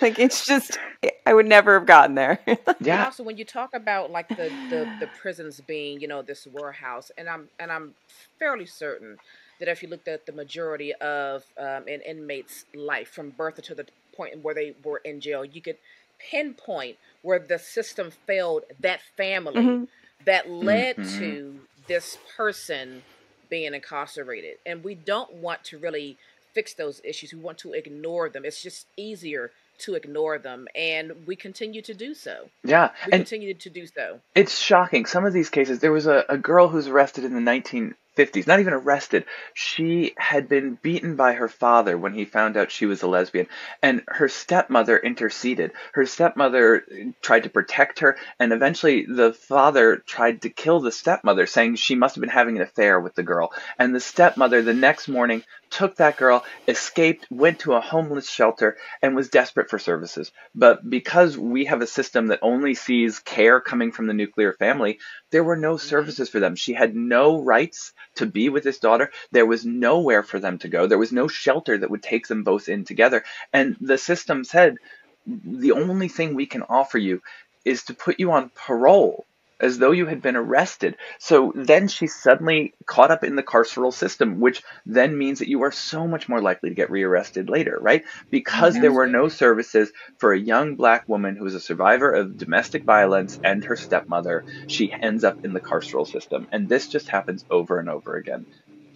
Like, it's just, I would never have gotten there. Yeah. Also, when you talk about like the prisons being, this warehouse, and I'm fairly certain that if you looked at the majority of an inmate's life from birth to the point where they were in jail, you could pinpoint where the system failed that family that led to this person being incarcerated. And we don't want to really fix those issues. We want to ignore them. It's just easier to ignore them, and we continue to do so. Yeah. We continue to do so. It's shocking. Some of these cases, there was a girl who was arrested in the 1950s, not even arrested. She had been beaten by her father when he found out she was a lesbian, and her stepmother interceded. Her stepmother tried to protect her, and eventually the father tried to kill the stepmother, saying she must have been having an affair with the girl. And the stepmother, the next morning, took that girl, escaped, went to a homeless shelter, and was desperate for services. But because we have a system that only sees care coming from the nuclear family, there were no services for them. She had no rights to be with this daughter. There was nowhere for them to go. There was no shelter that would take them both in together. And the system said, the only thing we can offer you is to put you on parole, as though you had been arrested. So then she's suddenly caught up in the carceral system, which then means that you are so much more likely to get rearrested later, right? Because there were no services for a young black woman who is a survivor of domestic violence and her stepmother, she ends up in the carceral system. And this just happens over and over again.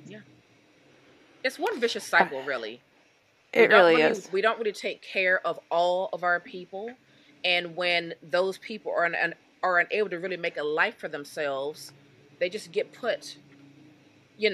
Yeah. It's one vicious cycle, really. It really is. We don't really take care of all of our people. And when those people are unable to really make a life for themselves, they just get put, in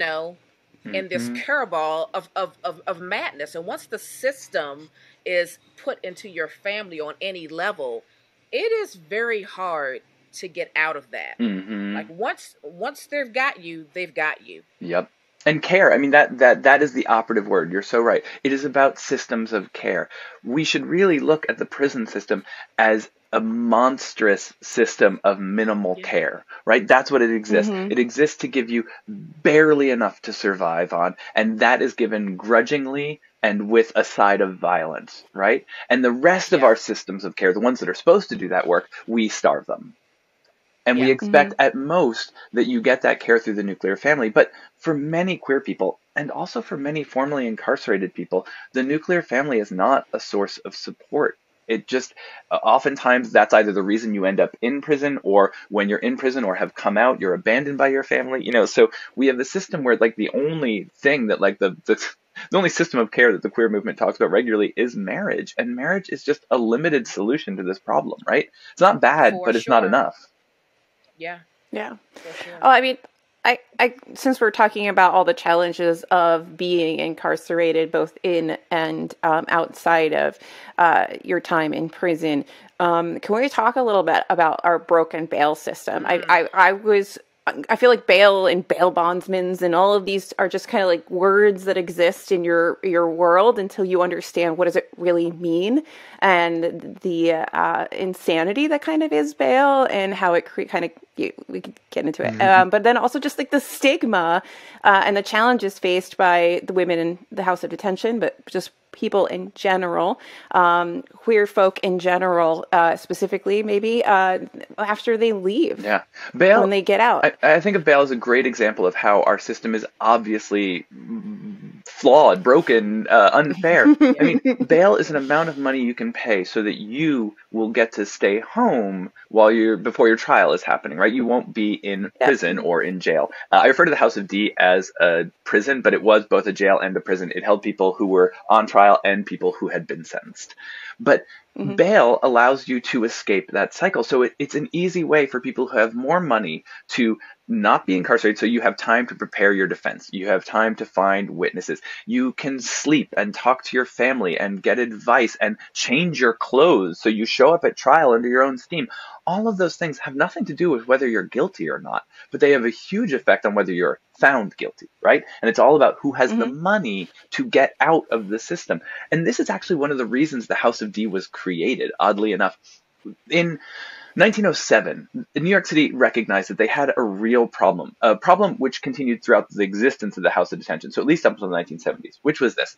this curveball of madness. And once the system is put into your family on any level, it is very hard to get out of that. Like once they've got you, they've got you. Yep. And care, I mean, that is the operative word. You're so right. It is about systems of care. We should really look at the prison system as a monstrous system of minimal care, right? That's what it exists. It exists to give you barely enough to survive on, and that is given grudgingly and with a side of violence, right? And the rest of our systems of care, the ones that are supposed to do that work, we starve them. And we expect at most that you get that care through the nuclear family. But for many queer people, and also for many formerly incarcerated people, the nuclear family is not a source of support. It just, oftentimes that's either the reason you end up in prison, or when you're in prison or have come out, you're abandoned by your family. So we have a system where like the only thing that like the only system of care that the queer movement talks about regularly is marriage. And marriage is just a limited solution to this problem, right? It's not bad, but it's not enough. Yeah. Yeah. Sure. Oh, I mean, I since we're talking about all the challenges of being incarcerated, both in and outside of your time in prison, can we talk a little bit about our broken bail system? I feel like bail and bail bondsmen and all of these are just kind of like words that exist in your world until you understand what does it really mean, and the insanity that kind of is bail and how it we could get into it. But then also just like the stigma and the challenges faced by the women in the House of Detention, but just people in general, queer folk in general, specifically, maybe after they leave. Yeah, bail, when they get out. I think of bail as a great example of how our system is obviously flawed, broken, unfair. I mean, bail is an amount of money you can pay so that you will get to stay home before your trial is happening, right? You won't be in prison or in jail. I refer to the House of D as a prison, but it was both a jail and a prison. It held people who were on trial and people who had been sentenced. But bail allows you to escape that cycle. So it's an easy way for people who have more money to not be incarcerated, so you have time to prepare your defense. You have time to find witnesses. You can sleep and talk to your family and get advice and change your clothes so you show up at trial under your own steam. All of those things have nothing to do with whether you're guilty or not, but they have a huge effect on whether you're found guilty, right? And it's all about who has the money to get out of the system. And this is actually one of the reasons the House of D was created, oddly enough. In 1907, New York City recognized that they had a real problem, a problem which continued throughout the existence of the House of Detention, so at least up until the 1970s, which was this.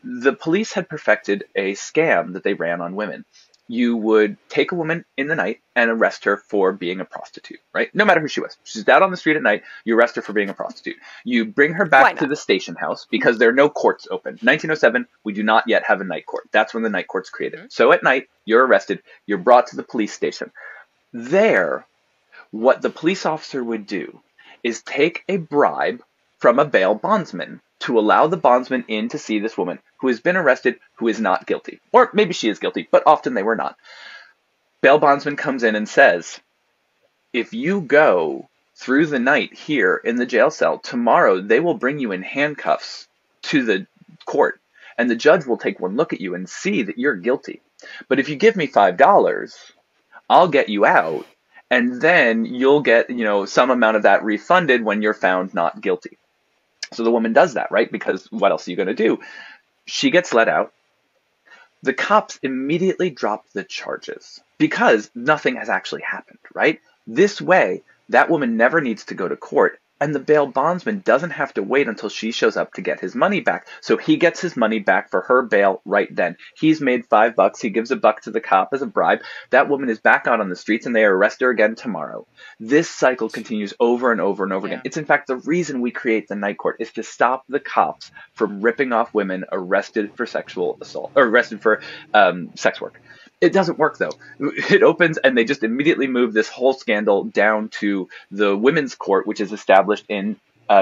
The police had perfected a scam that they ran on women. You would take a woman in the night and arrest her for being a prostitute, right? No matter who she was. She's out on the street at night, you arrest her for being a prostitute. You bring her back to the station house because there are no courts open. 1907, we do not yet have a night court. That's when the night court's created. Mm-hmm. So at night, you're arrested, you're brought to the police station. There, what the police officer would do is take a bribe from a bail bondsman to allow the bondsman in to see this woman who has been arrested, who is not guilty. Or maybe she is guilty, but often they were not. Bail bondsman comes in and says, if you go through the night here in the jail cell, tomorrow they will bring you in handcuffs to the court, and the judge will take one look at you and see that you're guilty. But if you give me $5, I'll get you out, and then you'll get, some amount of that refunded when you're found not guilty. So the woman does that, right? Because what else are you going to do? She gets let out. The cops immediately drop the charges because nothing has actually happened, right? This way, that woman never needs to go to court, and the bail bondsman doesn't have to wait until she shows up to get his money back. So he gets his money back for her bail right then. He's made $5. He gives $1 to the cop as a bribe. That woman is back out on the streets, and they arrest her again tomorrow. This cycle continues over and over and over again. It's in fact the reason we create the night court, is to stop the cops from ripping off women arrested for sexual assault or arrested for sex work. It doesn't work, though. It opens, and they just immediately move this whole scandal down to the women's court, which is established in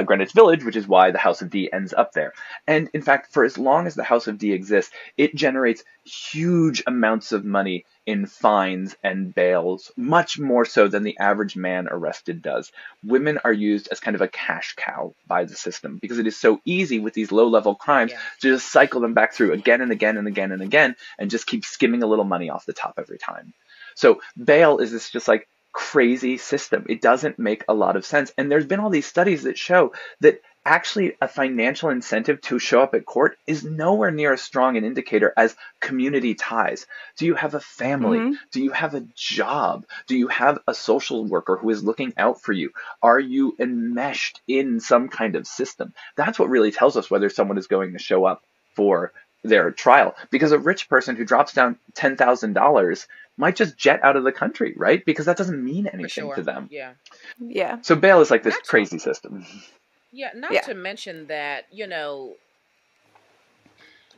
Greenwich Village, which is why the House of D ends up there. And in fact, for as long as the House of D exists, it generates huge amounts of money in fines and bails, much more so than the average man arrested does. Women are used as kind of a cash cow by the system because it is so easy with these low-level crimes to just cycle them back through again and again and again and again and just keep skimming a little money off the top every time. So bail is this just like crazy system. It doesn't make a lot of sense. And there's been all these studies that show that actually a financial incentive to show up at court is nowhere near as strong an indicator as community ties. Do you have a family? Mm-hmm. Do you have a job? Do you have a social worker who is looking out for you? Are you enmeshed in some kind of system? That's what really tells us whether someone is going to show up for their trial. Because a rich person who drops down $10,000 might just jet out of the country, right? Because that doesn't mean anything to them. Yeah. So bail is like this crazy system. Yeah, not to mention that,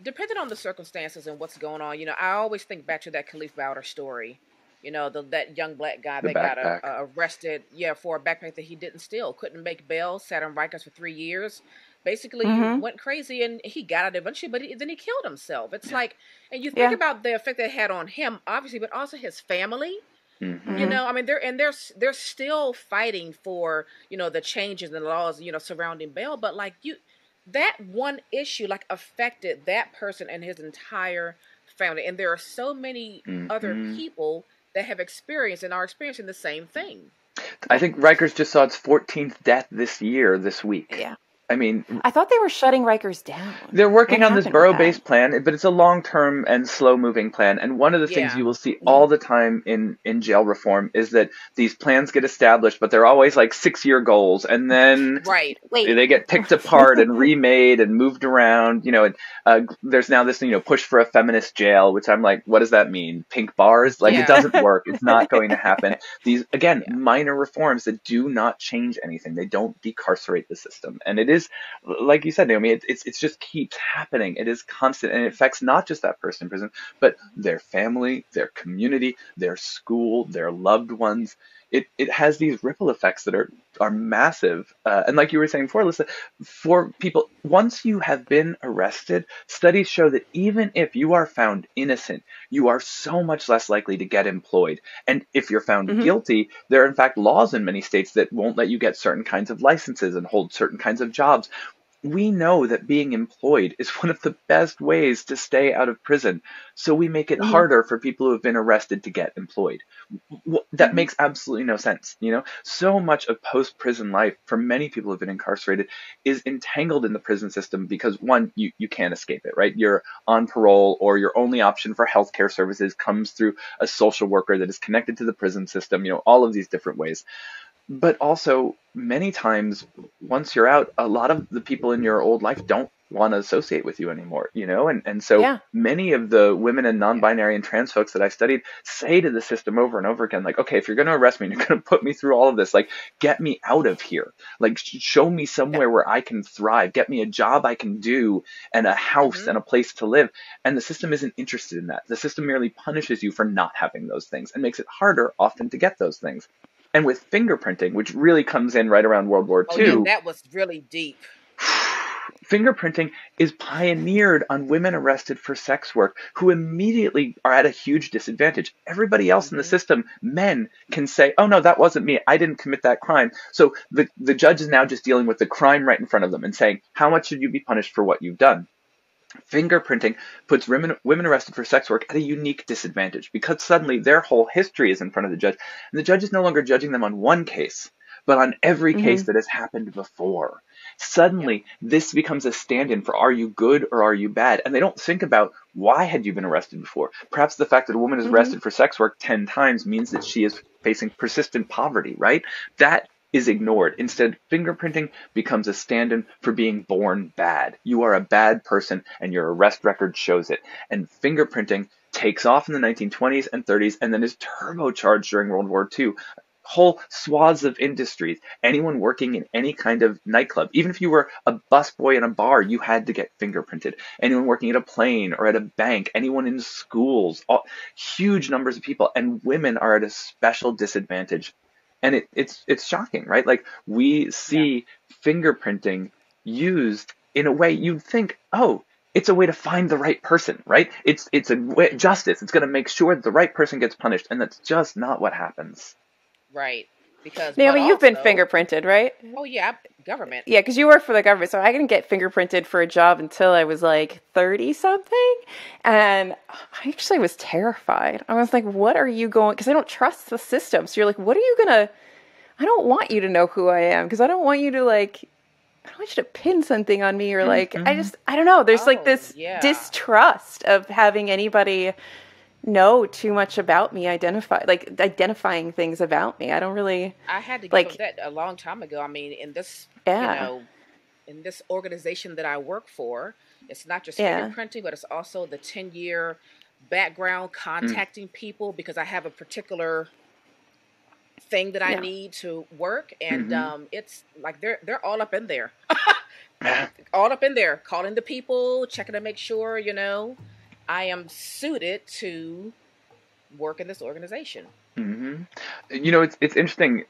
depending on the circumstances and what's going on, I always think back to that Khalif Bowder story. That young black guy that got arrested, for a backpack that he didn't steal, couldn't make bail, sat on Rikers for 3 years. Basically, went crazy, and he got out eventually, but then he killed himself. It's like, and you think about the effect that had on him, obviously, but also his family. Mm-hmm. They're still fighting for, the changes in the laws, surrounding bail. But that one issue, affected that person and his entire family. And there are so many other people that have experienced and are experiencing the same thing. I think Rikers just saw its 14th death this week. Yeah. I mean, I thought they were shutting Rikers down. They're working on this borough-based plan, but it's a long-term and slow-moving plan. And one of the things you will see all the time in jail reform is that these plans get established, but they're always like 6-year goals, and then they get picked apart and remade and moved around. There's now this push for a feminist jail, which I'm like, what does that mean? Pink bars? It doesn't work. It's not going to happen. These minor reforms that do not change anything. They don't decarcerate the system, and it is, like you said, Naomi, it just keeps happening. It is constant, and it affects not just that person in prison, but their family, their community, their school, their loved ones. It has these ripple effects that are massive. And like you were saying before, Alyssa, for people, once you have been arrested, studies show that even if you are found innocent, you are so much less likely to get employed. And if you're found guilty, there are in fact laws in many states that won't let you get certain kinds of licenses and hold certain kinds of jobs. we know that being employed is one of the best ways to stay out of prison. So we make it harder for people who have been arrested to get employed. That makes absolutely no sense. So much of post-prison life for many people who have been incarcerated is entangled in the prison system because, one, you can't escape it, right? You're on parole, or your only option for healthcare services comes through a social worker that is connected to the prison system, all of these different ways. But also, many times, once you're out, a lot of the people in your old life don't want to associate with you anymore, and so many of the women and non-binary and trans folks that I studied say to the system over and over again, like, okay, if you're going to arrest me and you're going to put me through all of this, like, get me out of here, like, show me somewhere where I can thrive, get me a job I can do and a house and a place to live. And the system isn't interested in that. The system merely punishes you for not having those things and makes it harder often to get those things. And with fingerprinting, which really comes in right around World War II. Oh, yeah, that was really deep. Fingerprinting is pioneered on women arrested for sex work who immediately are at a huge disadvantage. Everybody else in the system, men, can say, oh, no, that wasn't me. I didn't commit that crime. So the judge is now just dealing with the crime right in front of them and saying, how much should you be punished for what you've done? Fingerprinting puts women arrested for sex work at a unique disadvantage because suddenly their whole history is in front of the judge, and the judge is no longer judging them on one case, but on every case that has happened before. Suddenly, this becomes a stand-in for are you good or are you bad? And they don't think about why had you been arrested before. Perhaps the fact that a woman is arrested for sex work 10 times means that she is facing persistent poverty, right? That is ignored. Instead, fingerprinting becomes a stand-in for being born bad. You are a bad person, and your arrest record shows it. And fingerprinting takes off in the 1920s and 30s, and then is turbocharged during World War II. Whole swaths of industries, anyone working in any kind of nightclub, even if you were a busboy in a bar, you had to get fingerprinted. Anyone working at a plane or at a bank, anyone in schools, huge numbers of people, and women are at a special disadvantage. And it's shocking, right? Like, we see fingerprinting used in a way you'd think, oh, it's a way to find the right person, right? It's a way, justice. It's going to make sure that the right person gets punished, and that's just not what happens. Right. Because Naomi, you've been fingerprinted, right? Oh, yeah, government. Yeah, because you work for the government, so I didn't get fingerprinted for a job until I was like 30-something, and I actually was terrified. I was like, what are you going, because I don't trust the system, so you're like, what are you going to, I don't want you to know who I am, because I don't want you to, like, I don't want you to pin something on me, or like, I don't know, there's like this distrust of having anybody know too much about me, identifying things about me. I don't really. I had to give that a long time ago. I mean, in this, in this organization that I work for, it's not just fingerprinting, but it's also the 10-year background contacting people because I have a particular thing that I need to work, and it's like they're all up in there, all up in there, calling the people, checking to make sure I am suited to work in this organization. It's interesting.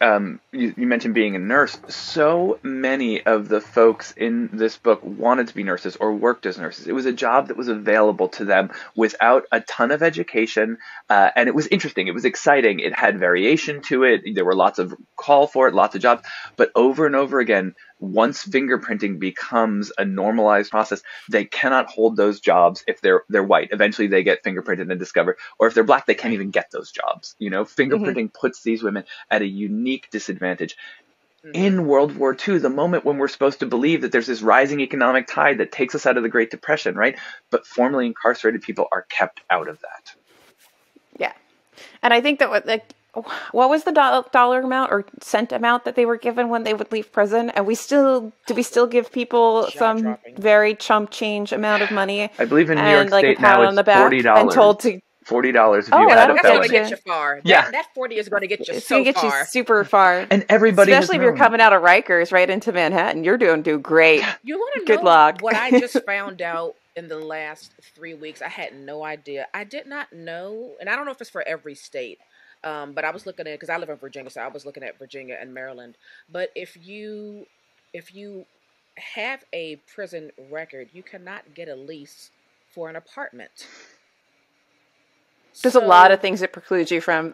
You mentioned being a nurse. So many of the folks in this book wanted to be nurses or worked as nurses. It was a job that was available to them without a ton of education. And it was interesting. It was exciting. It had variation to it. There were lots of call for it, lots of jobs. But over and over again, once fingerprinting becomes a normalized process, they cannot hold those jobs if they're white. Eventually they get fingerprinted and discovered. Or if they're black, they can't even get those jobs. Fingerprinting puts these women at a unique disadvantage. In World War II, the moment when we're supposed to believe that there's this rising economic tide that takes us out of the Great Depression, right? But formerly incarcerated people are kept out of that. Yeah. And I think that what was the dollar amount or cent amount that they were given when they would leave prison? And do we still give people some very chump change amount of money? I believe in New York State now it's $40. And told to $40 if you had a felony. That's going to get you far. Yeah. That 40 is going to get you it's going to get far. you super far. And everybody especially if you're coming out of Rikers right into Manhattan. You're doing great. You want to know Good luck. What I just found out in the last 3 weeks? I had no idea. I did not know, and I don't know if it's for every state, but I was looking at, because I live in Virginia, so I was looking at Virginia and Maryland. But if you have a prison record, you cannot get a lease for an apartment. There's a lot of things that preclude you from.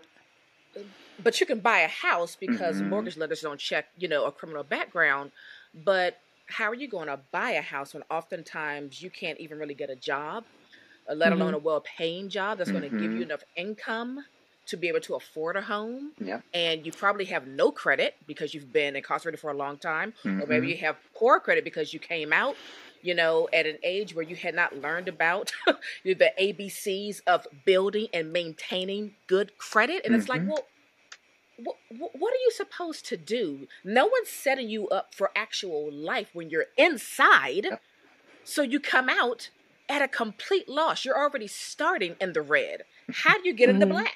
But you can buy a house because mortgage lenders don't check, a criminal background. But how are you going to buy a house when oftentimes you can't even really get a job, let alone a well-paying job that's going to give you enough income to be able to afford a home? Yeah. And you probably have no credit because you've been incarcerated for a long time, or maybe you have poor credit because you came out, you know, at an age where you had not learned about the ABCs of building and maintaining good credit. And it's like, well, what are you supposed to do? No one's setting you up for actual life when you're inside. Yep. So you come out at a complete loss. You're already starting in the red. How do you get in the black?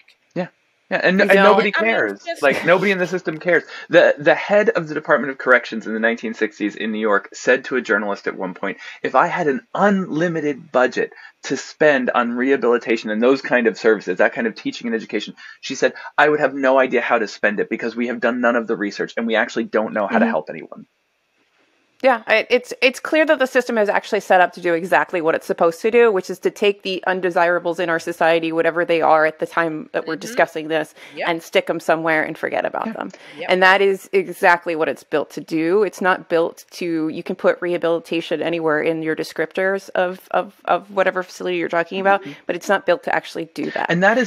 Yeah, and nobody cares. I mean, like, nobody in the system cares. The head of the Department of Corrections in the 1960s in New York said to a journalist at one point, if I had an unlimited budget to spend on rehabilitation and those kind of services, that kind of teaching and education, she said, I would have no idea how to spend it because we have done none of the research and we actually don't know how to help anyone. Yeah, it's clear that the system is actually set up to do exactly what it's supposed to do, which is to take the undesirables in our society, whatever they are at the time that we're discussing this, and stick them somewhere and forget about them. Yep. And that is exactly what it's built to do. It's not built to, you can put rehabilitation anywhere in your descriptors of whatever facility you're talking about, but it's not built to actually do that.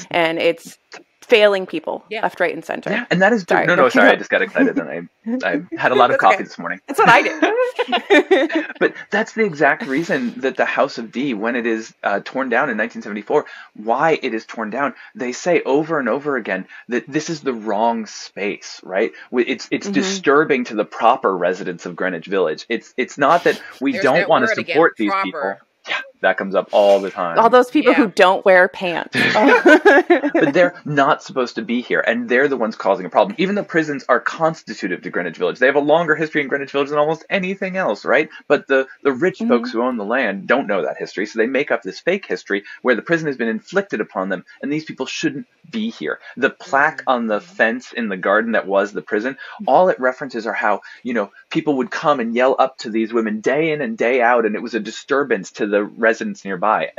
And it's failing people left, right, and center. Yeah, and that is sorry. Sorry, I just got excited and I had a lot of coffee this morning. That's what I did. But that's the exact reason that the House of D, when it is torn down in 1974, why it is torn down. They say over and over again that this is the wrong space, right? It's disturbing to the proper residents of Greenwich Village. It's not that we don't want to support these people. Yeah, that comes up all the time. All those people who don't wear pants. But they're not supposed to be here, and they're the ones causing a problem. Even the prisons are constitutive to Greenwich Village. They have a longer history in Greenwich Village than almost anything else, right? But the rich folks who own the land don't know that history, so they make up this fake history where the prison has been inflicted upon them, and these people shouldn't be here. The plaque on the fence in the garden that was the prison, all it references are how, you know, people would come and yell up to these women day in and day out, and it was a disturbance to the residents nearby.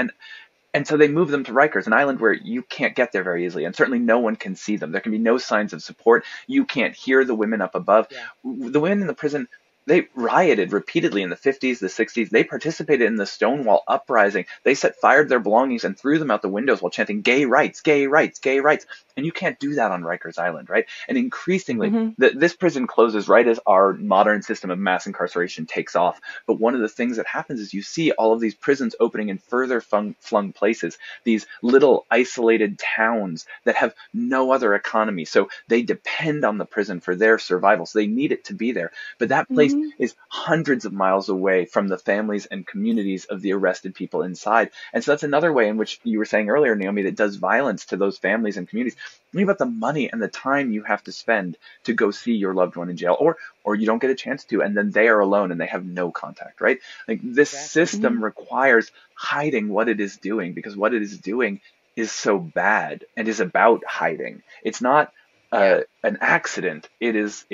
And so they move them to Rikers, an island where you can't get there very easily, and certainly no one can see them. There can be no signs of support. You can't hear the women up above. Yeah. The women in the prison, they rioted repeatedly in the 50s, the 60s. They participated in the Stonewall Uprising. They set fire to their belongings and threw them out the windows while chanting, gay rights, gay rights, gay rights. And you can't do that on Rikers Island, right? And increasingly, this prison closes right as our modern system of mass incarceration takes off. But one of the things that happens is you see all of these prisons opening in further flung places, these little isolated towns that have no other economy. So they depend on the prison for their survival. So they need it to be there. But that place is hundreds of miles away from the families and communities of the arrested people inside. And so that's another way in which you were saying earlier, Naomi, that does violence to those families and communities. Think about the money and the time you have to spend to go see your loved one in jail, or you don't get a chance to, and then they are alone and they have no contact, right? Like this system requires hiding what it is doing, because what it is doing is so bad and is about hiding. It's not an accident. It is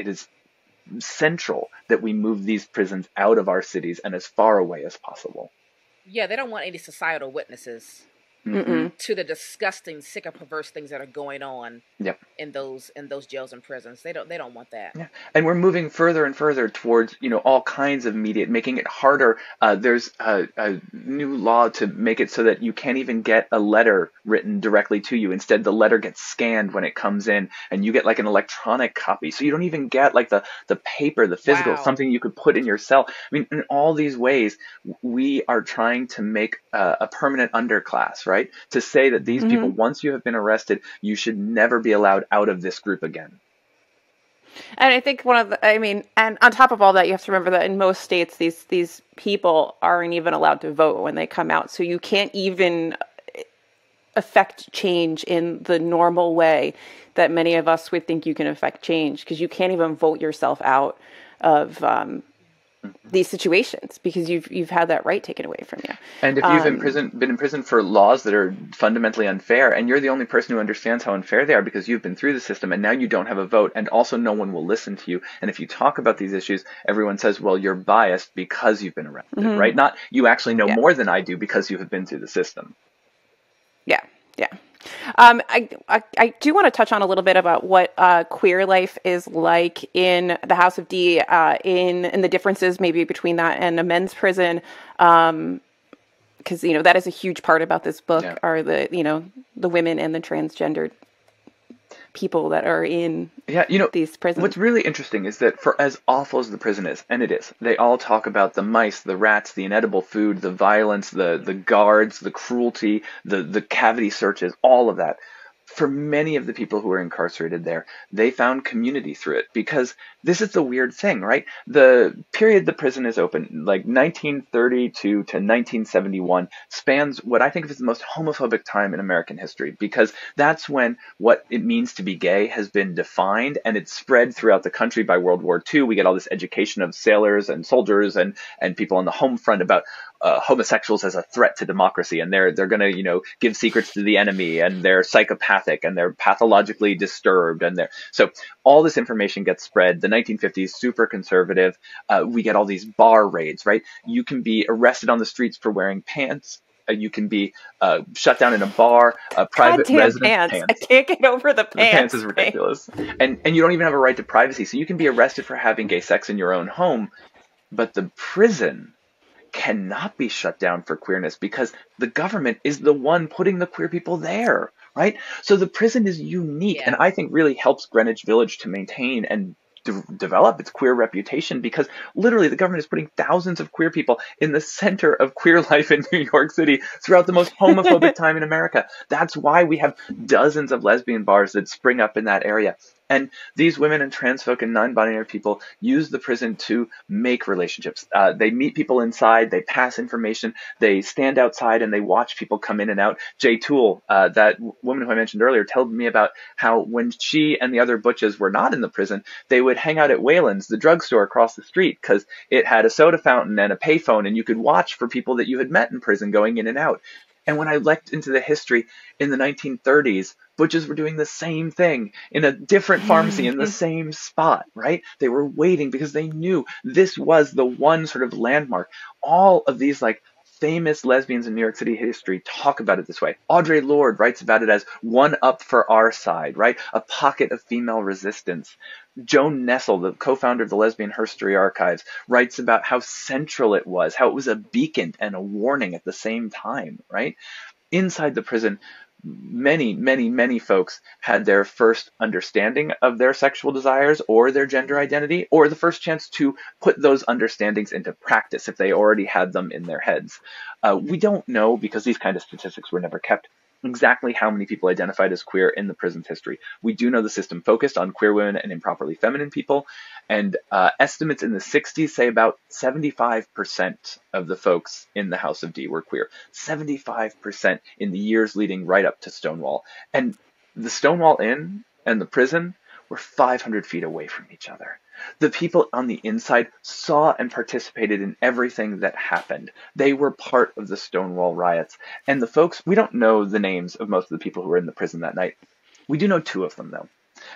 central that we move these prisons out of our cities and as far away as possible. Yeah, they don't want any societal witnesses to the disgusting, sick, and perverse things that are going on in those jails and prisons. They don't want that. Yeah. And we're moving further and further towards, you know, all kinds of media, making it harder. There's a new law to make it so that you can't even get a letter written directly to you. Instead, the letter gets scanned when it comes in, and you get like an electronic copy. So you don't even get like the paper, the physical, something you could put in your cell. I mean, in all these ways, we are trying to make a permanent underclass, right? To say that these people, once you have been arrested, you should never be allowed out of this group again. And I think and on top of all that, you have to remember that in most states, these people aren't even allowed to vote when they come out. So you can't even affect change in the normal way that many of us would think you can affect change, because you can't even vote yourself out of these situations because you've had that right taken away from you. And if you've been in prison for laws that are fundamentally unfair, and you're the only person who understands how unfair they are because you've been through the system, and now you don't have a vote, and also no one will listen to you. And if you talk about these issues, everyone says, well, you're biased because you've been arrested, right? Not you actually know more than I do because you have been through the system. Yeah. I do want to touch on a little bit about what queer life is like in the House of D, in the differences maybe between that and a men's prison, because that is a huge part about this book, are the women and the transgendered people that are in these prisons. What's really interesting is that for as awful as the prison is, and it is, they all talk about the mice, the rats, the inedible food, the violence, the guards, the cruelty, the cavity searches, all of that. For many of the people who were incarcerated there, they found community through it, because this is the weird thing, right? The period the prison is open, like 1932 to 1971, spans what I think of as the most homophobic time in American history, because that's when what it means to be gay has been defined, and it's spread throughout the country by World War II. We get all this education of sailors and soldiers and people on the home front about homosexuals as a threat to democracy, and they're going to give secrets to the enemy, and they're psychopathic, and they're pathologically disturbed, and so all this information gets spread. The 1950s, super conservative. We get all these bar raids, right? You can be arrested on the streets for wearing pants. You can be shut down in a bar. Private residence pants. I can't get over the pants. The pants is ridiculous, and you don't even have a right to privacy. So you can be arrested for having gay sex in your own home, but the prison cannot be shut down for queerness because the government is the one putting the queer people there, right? So the prison is unique, and I think really helps Greenwich Village to maintain and develop its queer reputation, because literally the government is putting thousands of queer people in the center of queer life in New York City throughout the most homophobic time in America. That's why we have dozens of lesbian bars that spring up in that area. And these women and trans folk and non-binary people use the prison to make relationships. They meet people inside, they pass information, they stand outside, and they watch people come in and out. Jay Toole, that woman who I mentioned earlier, told me about how when she and the other butches were not in the prison, they would hang out at Whalen's, the drugstore across the street, because it had a soda fountain and a payphone, and you could watch for people that you had met in prison going in and out. And when I looked into the history in the 1930s, butches were doing the same thing in a different pharmacy in the same spot, right? They were waiting because they knew this was the one sort of landmark. All of these famous lesbians in New York City history talk about it this way. Audre Lorde writes about it as one up for our side, right? A pocket of female resistance. Joan Nessel, the co-founder of the Lesbian Herstory Archives, writes about how central it was, how it was a beacon and a warning at the same time, right? Inside the prison, many folks had their first understanding of their sexual desires or their gender identity, or the first chance to put those understandings into practice if they already had them in their heads. We don't know, because these kind of statistics were never kept, exactly how many people identified as queer in the prison's history. We do know the system focused on queer women and improperly feminine people, and estimates in the 60s say about 75% of the folks in the House of D were queer. 75% in the years leading right up to Stonewall. And the Stonewall Inn and the prison were 500 feet away from each other. The people on the inside saw and participated in everything that happened. They were part of the Stonewall riots. And the folks, we don't know the names of most of the people who were in the prison that night. We do know two of them, though.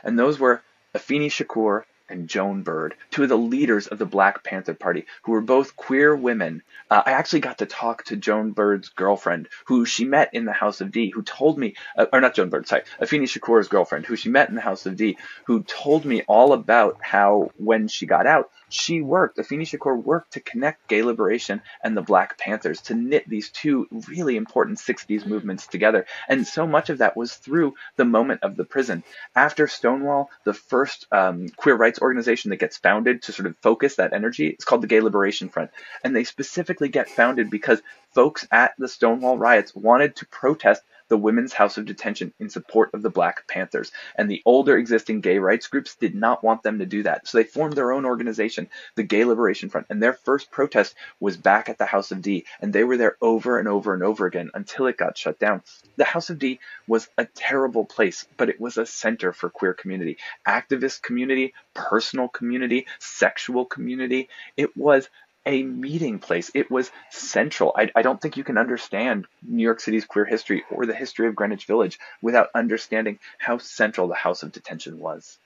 And those were Afeni Shakur and Joan Bird, two of the leaders of the Black Panther Party, who were both queer women. I actually got to talk to Joan Bird's girlfriend, who she met in the House of D, who told me, or not Joan Bird, sorry, Afeni Shakur's girlfriend, who she met in the House of D, who told me all about how when she got out, Afeni Shakur worked to connect gay liberation and the Black Panthers, to knit these two really important 60s movements together. And so much of that was through the moment of the prison. After Stonewall, the first queer rights organization that gets founded to sort of focus that energy, it's called the Gay Liberation Front. And they specifically get founded because folks at the Stonewall riots wanted to protest the Women's House of Detention in support of the Black Panthers. And the older existing gay rights groups did not want them to do that. So they formed their own organization, the Gay Liberation Front. And their first protest was back at the House of D. And they were there over and over and over again until it got shut down. The House of D was a terrible place, but it was a center for queer community, activist community, personal community, sexual community. It was a meeting place. It was central. I don't think you can understand New York City's queer history or the history of Greenwich Village without understanding how central the House of Detention was.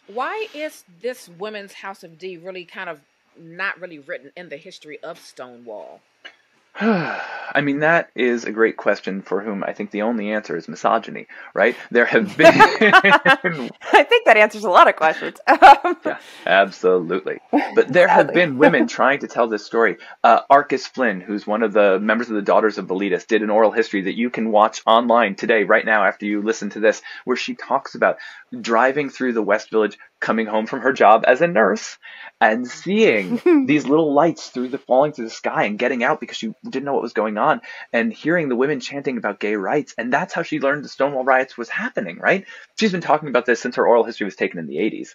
Why is this Women's House of D really kind of not really written in the history of Stonewall? I I mean, that is a great question for whom I think the only answer is misogyny, right? There have been... I think that answers a lot of questions. Yeah, absolutely. But there have been women trying to tell this story. Arcus Flynn, who's one of the members of the Daughters of Velitas, did an oral history that you can watch online today, right now, after you listen to this, where she talks about driving through the West Village, coming home from her job as a nurse, and seeing these little lights falling through the sky and getting out because she didn't know what was going on, and hearing the women chanting about gay rights. And that's how she learned the Stonewall riots was happening, right? She's been talking about this since her oral history was taken in the 80s.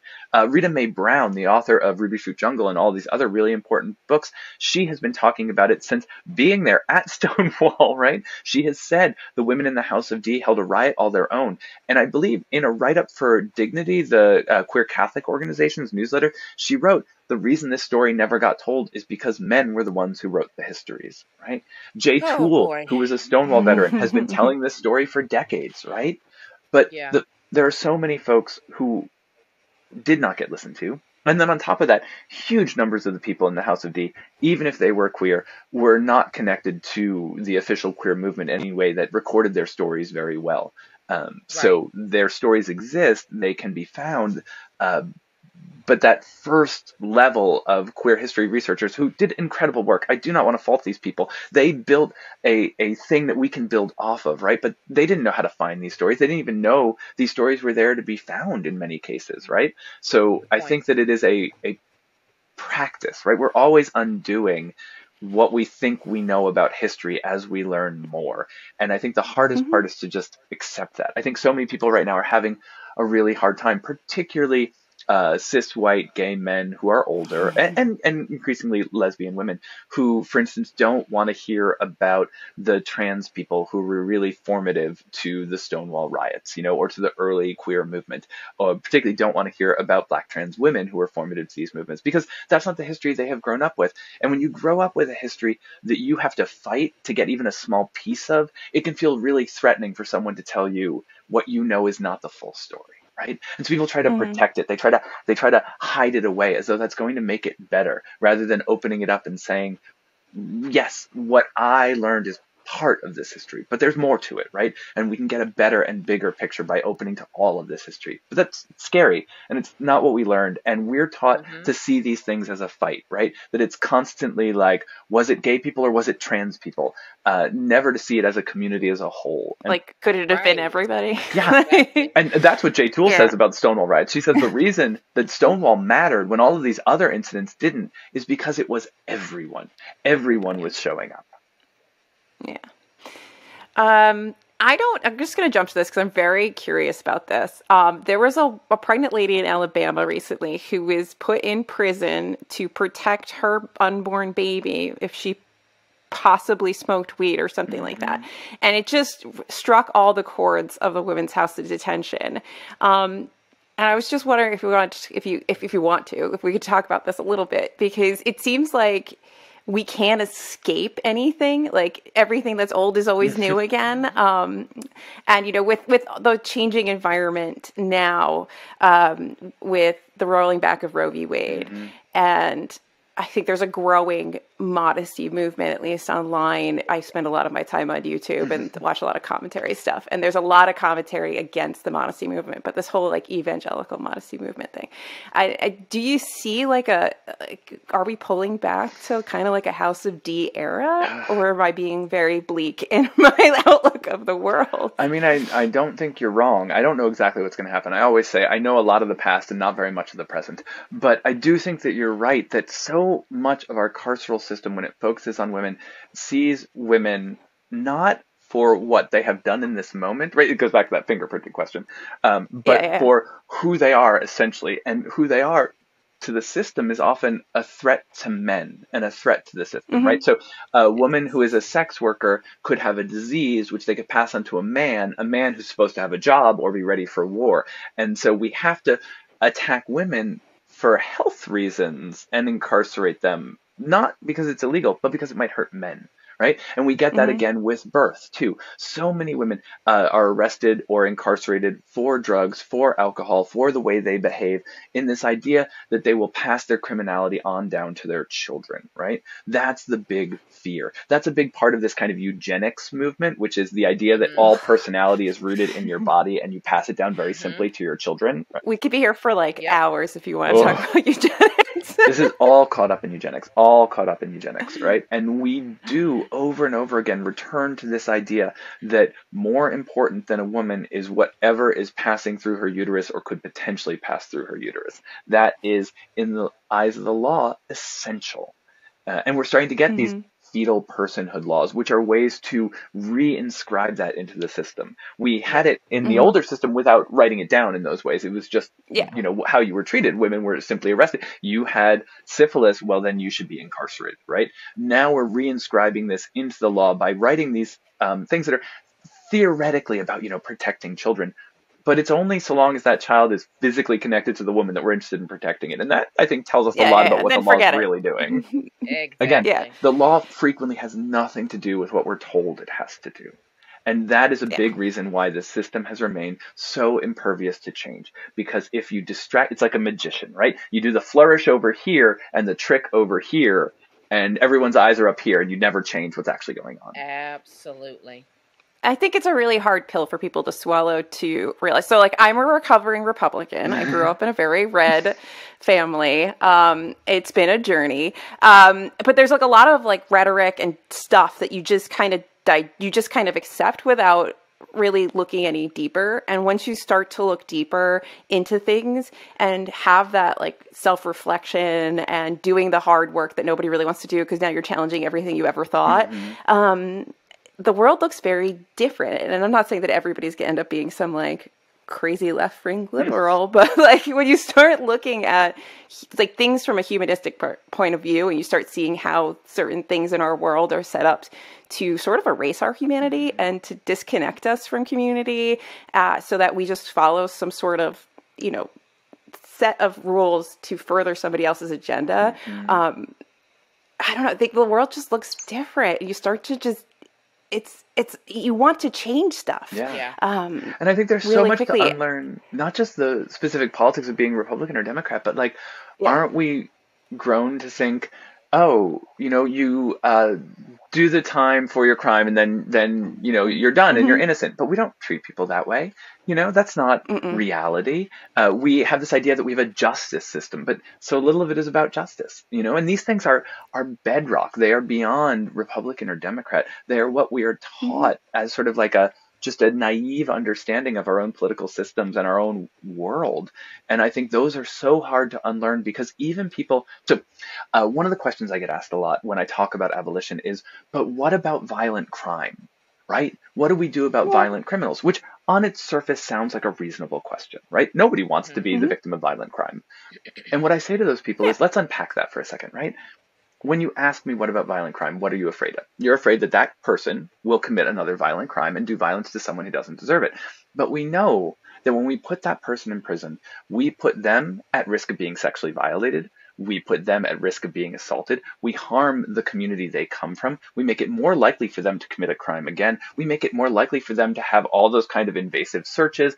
Rita Mae Brown, the author of Ruby Fruit Jungle and all these other really important books, she has been talking about it since being there at Stonewall, right? She has said the women in the House of D held a riot all their own. And I believe in a write-up for Dignity, the Queer Catholic organization's newsletter, she wrote, the reason this story never got told is because men were the ones who wrote the histories, right? Jay Toole, who was a Stonewall veteran, has been telling this story for decades, right? But there are so many folks who did not get listened to. And then on top of that, huge numbers of the people in the House of D, even if they were queer, were not connected to the official queer movement in any way that recorded their stories very well. So their stories exist, they can be found, but that first level of queer history researchers who did incredible work, I do not want to fault these people. They built a thing that we can build off of, right? But they didn't know how to find these stories. They didn't even know these stories were there to be found in many cases, right? So I think that it is a practice, right? We're always undoing what we think we know about history as we learn more. And I think the hardest part is to just accept that. I think so many people right now are having a really hard time, particularly cis white gay men who are older and increasingly lesbian women who, for instance, don't want to hear about the trans people who were really formative to the Stonewall riots, or to the early queer movement, or particularly don't want to hear about Black trans women who were formative to these movements, because that's not the history they have grown up with. And when you grow up with a history that you have to fight to get even a small piece of, it can feel really threatening for someone to tell you what you know is not the full story. Right? And so people try to protect it. They try to hide it away as though that's going to make it better, rather than opening it up and saying, yes, what I learned is part of this history, but there's more to it, right? And we can get a better and bigger picture by opening to all of this history. But that's scary, and it's not what we learned. And we're taught to see these things as a fight, right? That it's constantly like, was it gay people or was it trans people? Never to see it as a community as a whole. And, like, could it have been everybody? Yeah. And that's what Jay Toole says about Stonewall riots. She says the reason that Stonewall mattered when all of these other incidents didn't is because it was everyone. Everyone was showing up. Yeah. I'm just going to jump to this because I'm very curious about this. There was a pregnant lady in Alabama recently who was put in prison to protect her unborn baby if she possibly smoked weed or something like that. And it just struck all the chords of the Women's House of Detention. And I was just wondering if we could talk about this a little bit, because it seems like we can't escape anything. Like, everything that's old is always new again. And, with the changing environment now, with the rolling back of Roe v. Wade, and I think there's a growing modesty movement, at least online. I spend a lot of my time on YouTube and watch a lot of commentary stuff. And there's a lot of commentary against the modesty movement, but this whole evangelical modesty movement thing. Do you see are we pulling back to kind of like a House of D era, or am I being very bleak in my outlook of the world? I mean, I don't think you're wrong. I don't know exactly what's going to happen. I always say I know a lot of the past and not very much of the present, but I do think that you're right, that so much of our carceral system, when it focuses on women, sees women not for what they have done in this moment, right? It goes back to that fingerprinting question, but for who they are, essentially. And who they are to the system is often a threat to men and a threat to the system, right? So a woman who is a sex worker could have a disease which they could pass on to a man who's supposed to have a job or be ready for war. And so we have to attack women for health reasons and incarcerate them, not because it's illegal, but because it might hurt men, right? And we get that again with birth too. So many women are arrested or incarcerated for drugs, for alcohol, for the way they behave, in this idea that they will pass their criminality on down to their children, right? That's the big fear. That's a big part of this kind of eugenics movement, which is the idea that all personality is rooted in your body and you pass it down very simply to your children. We could be here for like hours if you want to talk about eugenics. This is all caught up in eugenics, right? And we do over and over again return to this idea that more important than a woman is whatever is passing through her uterus or could potentially pass through her uterus. That is, in the eyes of the law, essential. And we're starting to get these fetal personhood laws, which are ways to reinscribe that into the system. We had it in the older system without writing it down in those ways. It was just, how you were treated. Women were simply arrested. You had syphilis, well, then you should be incarcerated, right? Now we're reinscribing this into the law by writing these things that are theoretically about, protecting children. But it's only so long as that child is physically connected to the woman that we're interested in protecting it. And that, I think, tells us a lot about what the law is really doing. Exactly. Again, the law frequently has nothing to do with what we're told it has to do. And that is a big reason why the system has remained so impervious to change. Because if you distract, it's like a magician, right? You do the flourish over here and the trick over here, and everyone's eyes are up here, and you never change what's actually going on. Absolutely. I think it's a really hard pill for people to swallow to realize. So, like, I'm a recovering Republican. I grew up in a very red family. It's been a journey. But there's like a lot of like rhetoric and stuff that you just kind of accept without really looking any deeper. And once you start to look deeper into things and have that like self-reflection and doing the hard work that nobody really wants to do because now you're challenging everything you ever thought, the world looks very different. And I'm not saying that everybody's going to end up being some like crazy left-wing liberal, but like when you start looking at like things from a humanistic point of view and you start seeing how certain things in our world are set up to sort of erase our humanity and to disconnect us from community so that we just follow some sort of, set of rules to further somebody else's agenda. I don't know. I think the world just looks different. You start to just it's you want to change stuff. And I think there's really so much quickly to unlearn, not just the specific politics of being Republican or Democrat, but like, aren't we grown to think, you do the time for your crime and then you're done and you're innocent. But we don't treat people that way. That's not reality. We have this idea that we have a justice system, but so little of it is about justice, and these things are bedrock. They are beyond Republican or Democrat. They are what we are taught as sort of like just a naive understanding of our own political systems and our own world. And I think those are so hard to unlearn because even people, one of the questions I get asked a lot when I talk about abolition is, but what about violent crime, right? What do we do about violent criminals? Which on its surface sounds like a reasonable question, right? Nobody wants to be the victim of violent crime. And what I say to those people is, let's unpack that for a second, right? When you ask me what about violent crime, what are you afraid of? You're afraid that that person will commit another violent crime and do violence to someone who doesn't deserve it. But we know that when we put that person in prison, we put them at risk of being sexually violated. We put them at risk of being assaulted. We harm the community they come from. We make it more likely for them to commit a crime again. We make it more likely for them to have all those kind of invasive searches.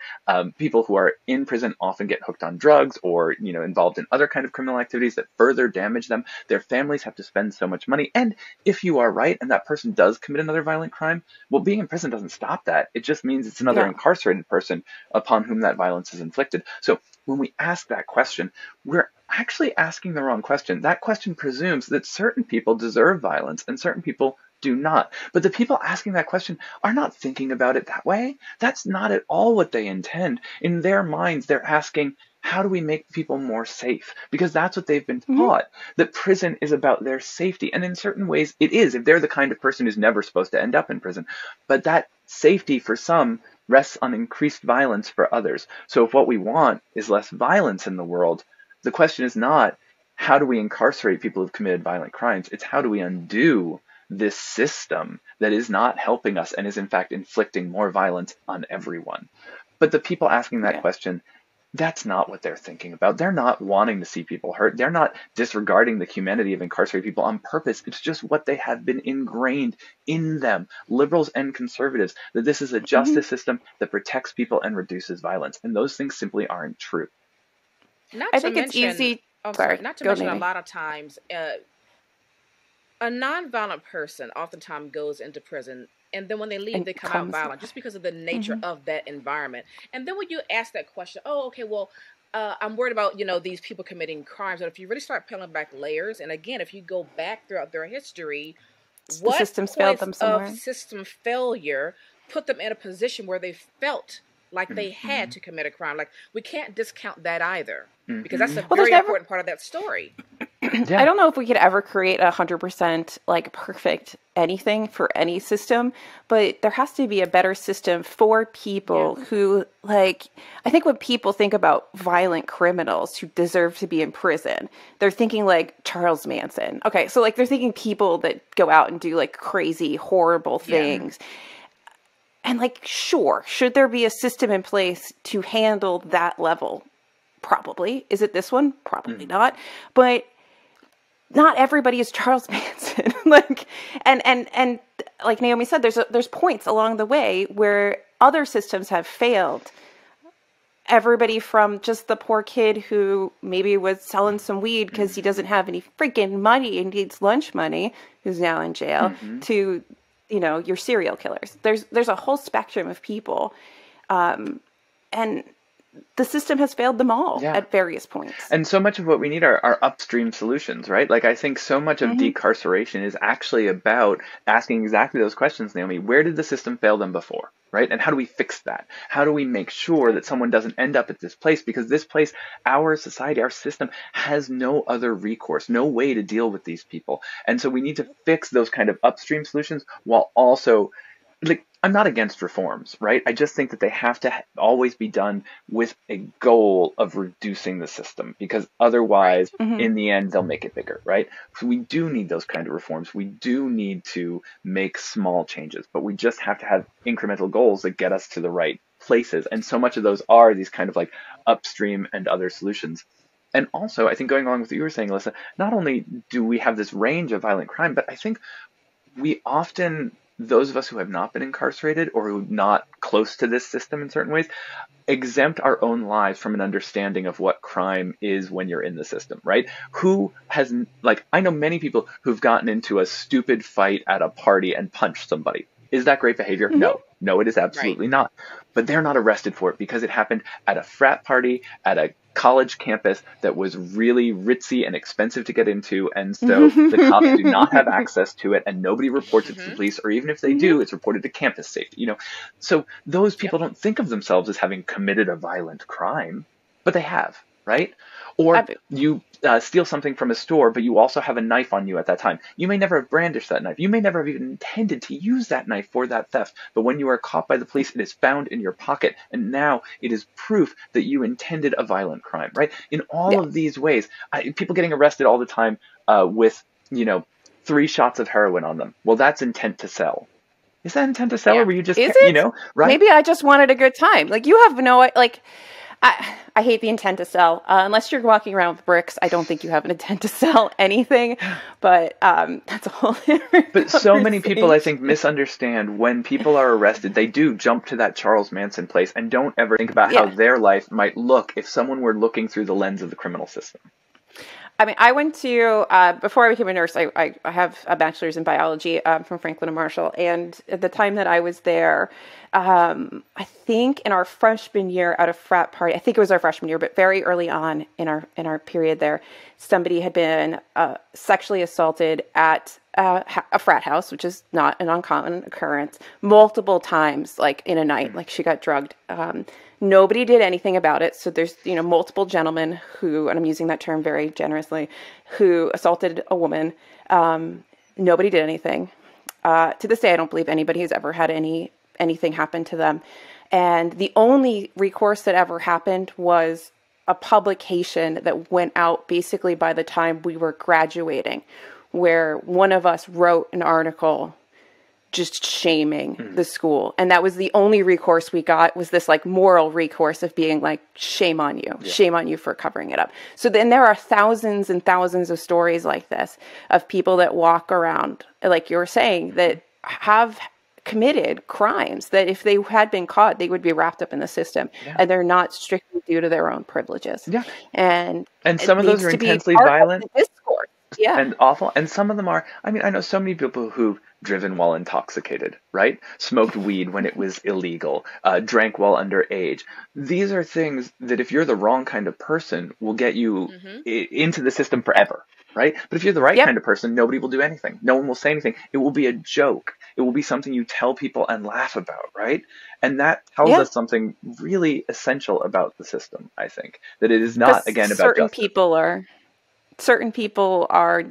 People who are in prison often get hooked on drugs or, involved in other kind of criminal activities that further damage them. Their families have to spend so much money. And if you are right and that person does commit another violent crime, well, being in prison doesn't stop that. It just means it's another incarcerated person upon whom that violence is inflicted. So when we ask that question, we're actually asking the wrong question. That question presumes that certain people deserve violence and certain people do not. But the people asking that question are not thinking about it that way. That's not at all what they intend. In their minds, they're asking, how do we make people more safe? Because that's what they've been taught, that prison is about their safety. And in certain ways, it is, if they're the kind of person who's never supposed to end up in prison. But that safety for some rests on increased violence for others. So if what we want is less violence in the world, the question is not, how do we incarcerate people who've committed violent crimes? It's how do we undo this system that is not helping us and is in fact inflicting more violence on everyone? But the people asking that question, That's not what they're thinking about. They're not wanting to see people hurt. They're not disregarding the humanity of incarcerated people on purpose. It's just what they have been ingrained in them, liberals and conservatives, that this is a justice system that protects people and reduces violence. And those things simply aren't true. I think it's easy. Not to mention, a lot of times, a nonviolent person oftentimes goes into prison, and then when they leave, they come out violent just because of the nature of that environment. And then when you ask that question, oh, okay, well, I'm worried about, these people committing crimes. And if you really start peeling back layers, and again, if you go back throughout their history, what systems failed them somewhere? Of system failure put them in a position where they felt like they had to commit a crime? Like, we can't discount that either, because that's a very important part of that story. Yeah. I don't know if we could ever create 100% like perfect anything for any system, but there has to be a better system for people who, like, I think when people think about violent criminals who deserve to be in prison, they're thinking like Charles Manson. Okay, so like they're thinking people that go out and do like crazy, horrible things. And like, sure, should there be a system in place to handle that level? Probably. Is it this one? Probably not. But not everybody is Charles Manson. and like Naomi said, there's points along the way where other systems have failed. Everybody from just the poor kid who maybe was selling some weed because he doesn't have any freaking money and needs lunch money, who's now in jail, to, your serial killers. There's a whole spectrum of people. And the system has failed them all at various points. And so much of what we need are upstream solutions, right? Like, I think so much of decarceration is actually about asking exactly those questions, Naomi. Where did the system fail them before, right? And how do we fix that? How do we make sure that someone doesn't end up at this place? Because this place, our society, our system has no other recourse, no way to deal with these people. And so we need to fix those kind of upstream solutions while also, like, I'm not against reforms, right? I just think that they have to always be done with a goal of reducing the system, because otherwise, in the end, they'll make it bigger, right? So we do need those kind of reforms. We do need to make small changes, but we just have to have incremental goals that get us to the right places. And so much of those are these kind of like upstream and other solutions. And also, I think going along with what you were saying, Alyssa, not only do we have this range of violent crime, but I think we often, those of us who have not been incarcerated or who are not close to this system in certain ways, exempt our own lives from an understanding of what crime is when you're in the system, right? Who has, like, I know many people who've gotten into a stupid fight at a party and punched somebody. Is that great behavior? No, it is absolutely not. But they're not arrested for it because it happened at a frat party, at a college campus that was really ritzy and expensive to get into, and so the cops do not have access to it, and nobody reports it to the police, or even if they do, it's reported to campus safety. So those people don't think of themselves as having committed a violent crime, but they have, right? Or you steal something from a store, but you also have a knife on you at that time. You may never have brandished that knife. You may never have even intended to use that knife for that theft. But when you are caught by the police, it is found in your pocket. And now it is proof that you intended a violent crime, right? In all of these ways, people getting arrested all the time with, 3 shots of heroin on them. Well, that's intent to sell. Is that intent to sell, or were you just, right? Maybe I just wanted a good time. Like, you have no, like, I hate the intent to sell. Unless you're walking around with bricks, I don't think you have an intent to sell anything. But that's a whole different But so many people, I think, misunderstand when people are arrested. They do jump to that Charles Manson place and don't ever think about how their life might look if someone were looking through the lens of the criminal system. I mean, I went to, before I became a nurse, I have a bachelor's in biology from Franklin and Marshall. And at the time that I was there, I think in our freshman year at a frat party, I think it was our freshman year, but very early on in our period there, somebody had been sexually assaulted at a frat house, which is not an uncommon occurrence, multiple times, like in a night, like she got drugged. Nobody did anything about it. So there's, multiple gentlemen who, and I'm using that term very generously, who assaulted a woman. Nobody did anything. To this day, I don't believe anybody has ever had anything happen to them. And the only recourse that ever happened was a publication that went out basically by the time we were graduating, where one of us wrote an article just shaming the school. And that was the only recourse we got, was this like moral recourse of being like, shame on you, shame on you for covering it up. So then there are thousands and thousands of stories like this of people that walk around, like you were saying, that have committed crimes that if they had been caught, they would be wrapped up in the system, and they're not strictly due to their own privileges. Yeah. And some of those are intensely violent. Discourse. Yeah. And awful. And some of them are, I mean, I know so many people who've driven while intoxicated, right? Smoked weed when it was illegal, drank while underage. These are things that if you're the wrong kind of person will get you into the system forever, right? But if you're the right kind of person, nobody will do anything. No one will say anything. It will be a joke. It will be something you tell people and laugh about, right? And that tells us something really essential about the system, I think. That it is not, again, about certain justice. Certain people are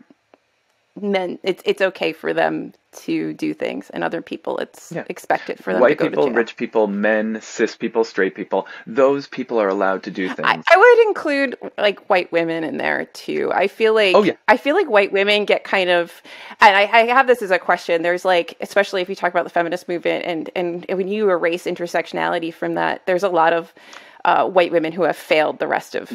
meant, it's okay for them to do things, and other people it's expected for them White to go people, to jail. rich people, men, cis people, straight people, those people are allowed to do things. I would include like white women in there too. I feel like white women get kind of, and I have this as a question. There's like, especially if you talk about the feminist movement and when you erase intersectionality from that, there's a lot of white women who have failed the rest of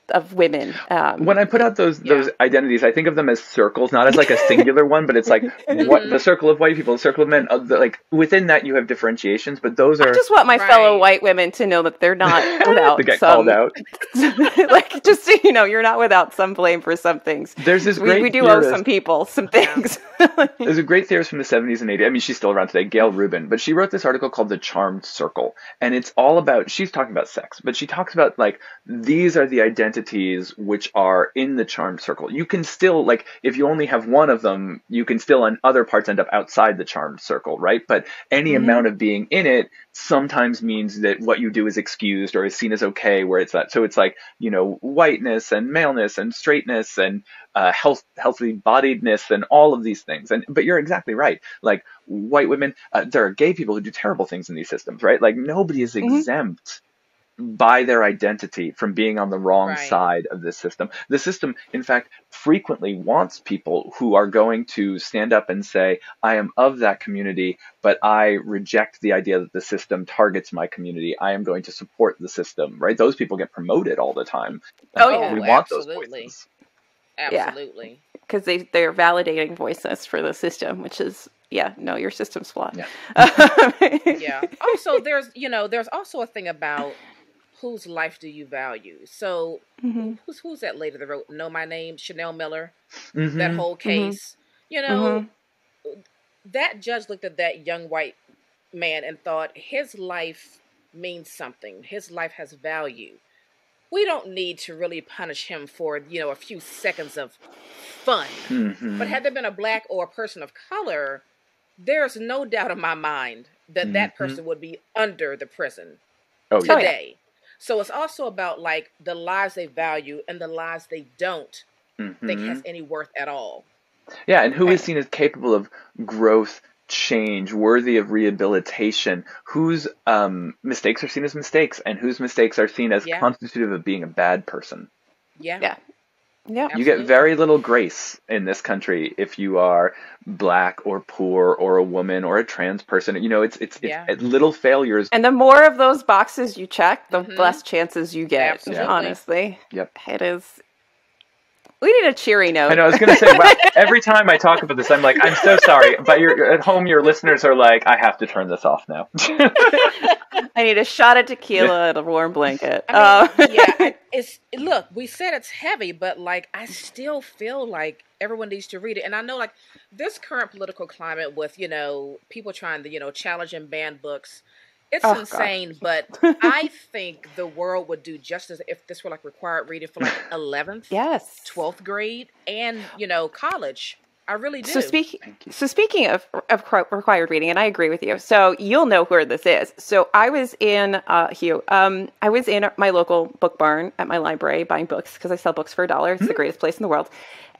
of women. When I put out those identities, I think of them as circles, not as like a singular one, but it's like what the circle of white people, the circle of men. Like within that, you have differentiations, but those are. I just want my fellow white women to know that they're not without to get called out. Like, just so you know, you're not without some blame for some things. There's this great we do owe some people some things. There's a great theorist from the 70s and 80s. I mean, she's still around today, Gail Rubin, but she wrote this article called The Charmed Circle, and it's all about. She's talking about sex, but she talks about like these are the identities which are in the charmed circle. You can still, like, if you only have one of them, you can still on other parts end up outside the charmed circle, right? But any amount of being in it sometimes means that what you do is excused or is seen as okay, where it's that. So it's like, you know, whiteness and maleness and straightness and healthy bodiedness and all of these things. But you're exactly right. Like white women, there are gay people who do terrible things in these systems, right? Like nobody is exempt by their identity from being on the wrong side of this system. The system, in fact, frequently wants people who are going to stand up and say, I am of that community, but I reject the idea that the system targets my community. I am going to support the system, right? Those people get promoted all the time. We want those voices. Absolutely. Because they're validating voices for the system, which is, no, your system's flawed. Also, there's also a thing about whose life do you value? So who's that lady that wrote Know My Name? Chanel Miller. That whole case. You know, that judge looked at that young white man and thought his life means something. His life has value. We don't need to really punish him for, a few seconds of fun. But had there been a black or a person of color, there's no doubt in my mind that that person would be under the prison today. So it's also about like the lives they value and the lives they don't think has any worth at all. Yeah, and who is seen as capable of growth, change, worthy of rehabilitation, whose mistakes are seen as mistakes and whose mistakes are seen as constitutive of being a bad person. Yeah. You get very little grace in this country if you are black or poor or a woman or a trans person. It's little failures. And the more of those boxes you check, the less chances you get. Absolutely. Honestly. Yep. It is. We need a cheery note. I know. I was going to say, every time I talk about this, I'm like, I'm so sorry. But at home, your listeners are like, I have to turn this off now. I need a shot of tequila and a warm blanket. Look, we said it's heavy, but like, I still feel like everyone needs to read it. And I know like this current political climate with, people trying to, challenge and ban books, it's insane. God. But I think the world would do justice if this were like required reading for like 11th, 12th grade and, college. I really do. So speaking of required reading, and I agree with you. So you'll know where this is. So I was in Hugh. I was in my local book barn at my library buying books because I sell books for $1. It's the greatest place in the world.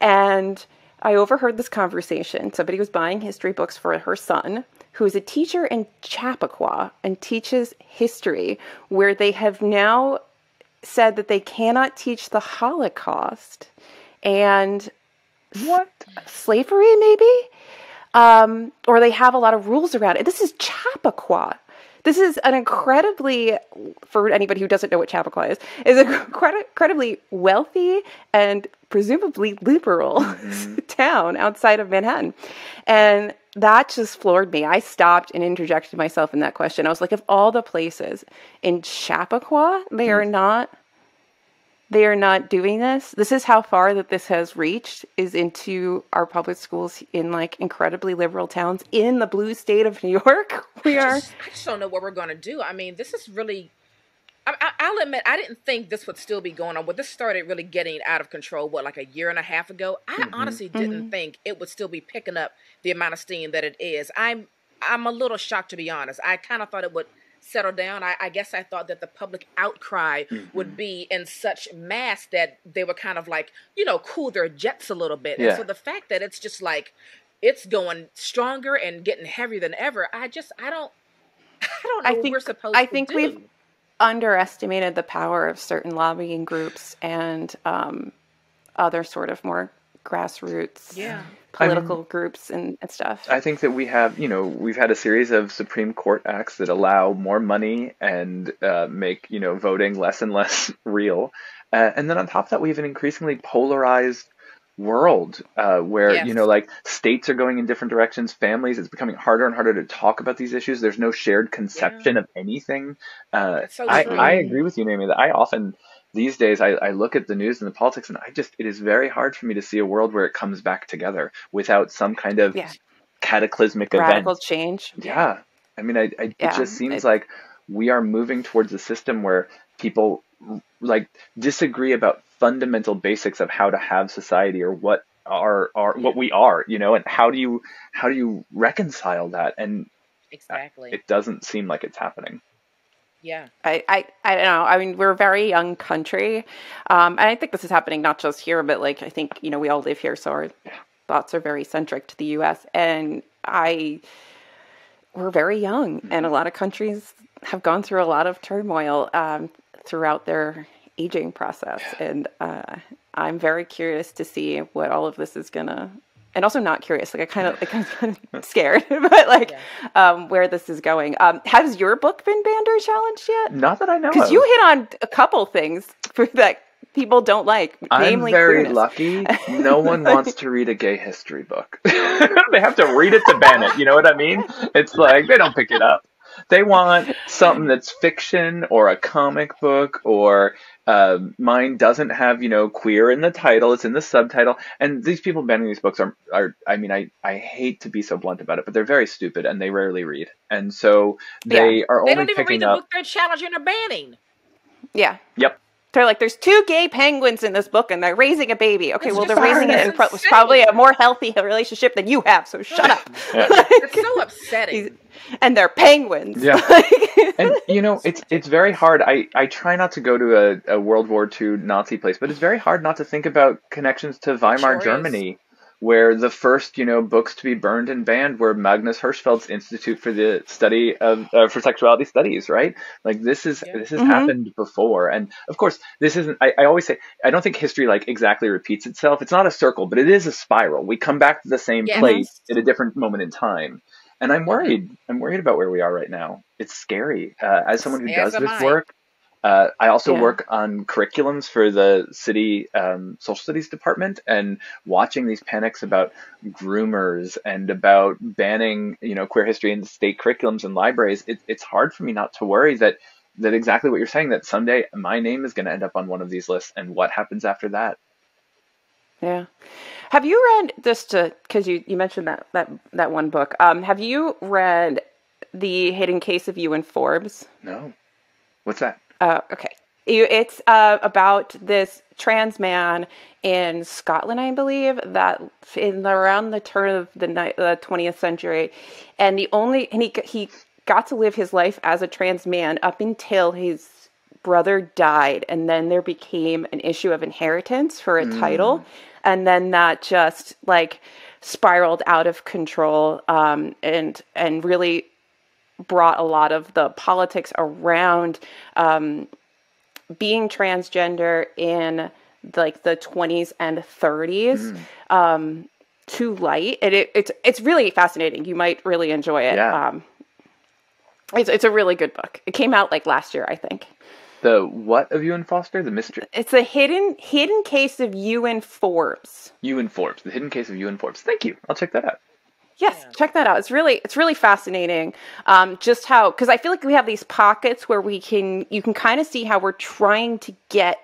And I overheard this conversation. Somebody was buying history books for her son, who is a teacher in Chappaqua and teaches history, where they have now said that they cannot teach the Holocaust and slavery, maybe, or they have a lot of rules around it. This is Chappaqua. This is an incredibly, for anybody who doesn't know what Chappaqua is an incredibly wealthy and presumably liberal town outside of Manhattan. And that just floored me. I stopped and interjected myself in that question. I was like, of all the places in Chappaqua, they are not doing this. This is how far that this has reached, is into our public schools in like incredibly liberal towns in the blue state of New York. I just don't know what we're going to do. I mean, this is really, I'll admit, I didn't think this would still be going on. But this started really getting out of control, like a year and a half ago? I honestly didn't think it would still be picking up the amount of steam that it is. I'm a little shocked, to be honest. I kind of thought it would settle down. I guess I thought that the public outcry would be in such mass that they would kind of like, cool their jets a little bit. Yeah. And so the fact that it's just like, it's going stronger and getting heavier than ever, I don't know what we're supposed to do. I think we've underestimated the power of certain lobbying groups and other sort of more grassroots political groups and stuff. I think that we have, we've had a series of Supreme Court acts that allow more money and make, voting less and less real. And then on top of that, we have an increasingly polarized world where, like states are going in different directions, families, it's becoming harder and harder to talk about these issues. There's no shared conception of anything. So I agree with you, Naomi, that I often, these days, I look at the news and the politics, and it is very hard for me to see a world where it comes back together without some kind of cataclysmic radical event. Change. Yeah. I mean, it just seems like we are moving towards a system where people like disagree about fundamental basics of how to have society or what what we are, and how do you reconcile that? And exactly, it doesn't seem like it's happening. Yeah. I don't know. I mean, we're a very young country. And I think this is happening not just here, but like, I think, we all live here. So our thoughts are very centric to the US. And we're very young. And a lot of countries have gone through a lot of turmoil throughout their aging process. And I'm very curious to see what all of this is going to, and also not curious, like I'm kind of scared, but like where this is going. Has your book been banned or challenged yet? Not that I know of. Because you hit on a couple things that people don't like, namely I'm very queerness. Lucky. No one wants to read a gay history book. They have to read it to ban it. You know what I mean? It's like they don't pick it up. They want something that's fiction or a comic book, or mine doesn't have, queer in the title. It's in the subtitle. And these people banning these books are I mean, I hate to be so blunt about it, but they're very stupid and they rarely read. And so they are only picking up. They don't even read the book they're challenging or banning. Yeah. Yep. They're like, there's 2 gay penguins in this book and they're raising a baby. Okay, well, they're raising it in probably a more healthy relationship than you have, so shut up. Yeah. It's so upsetting. And they're penguins. Yeah. And, it's very hard. I try not to go to a World War II Nazi place, but it's very hard not to think about connections to Weimar Germany, where the first, books to be burned and banned were Magnus Hirschfeld's Institute for the Study of for Sexuality Studies, right? Like this has happened before, and of course this isn't. I always say I don't think history like exactly repeats itself. It's not a circle, but it is a spiral. We come back to the same place at a different moment in time, and I'm worried. I'm worried about where we are right now. It's scary. As someone who does this work. I also work on curriculums for the city social studies department, and watching these panics about groomers and about banning, queer history in state curriculums and libraries, it's hard for me not to worry that exactly what you're saying, that someday my name is going to end up on one of these lists, and what happens after that? Yeah. Have you read this because you mentioned that one book, have you read The Hidden Case of You in Forbes? No. What's that? Okay. It's about this trans man in Scotland, I believe, that around the turn of the 20th century, and he got to live his life as a trans man up until his brother died, and then there became an issue of inheritance for a title, and then that just like spiraled out of control, and really brought a lot of the politics around being transgender in like the 20s and 30s too light. And it's really fascinating. You might really enjoy it. Yeah. It's a really good book. It came out like last year, I think. The what of Ewan Foster? The mystery. It's a hidden case of Ewan Forbes. Ewan Forbes. The hidden case of Ewan Forbes. Thank you. I'll check that out. Yes, check that out. It's really fascinating. Just how, because I feel like we have these pockets where you can kind of see how we're trying to get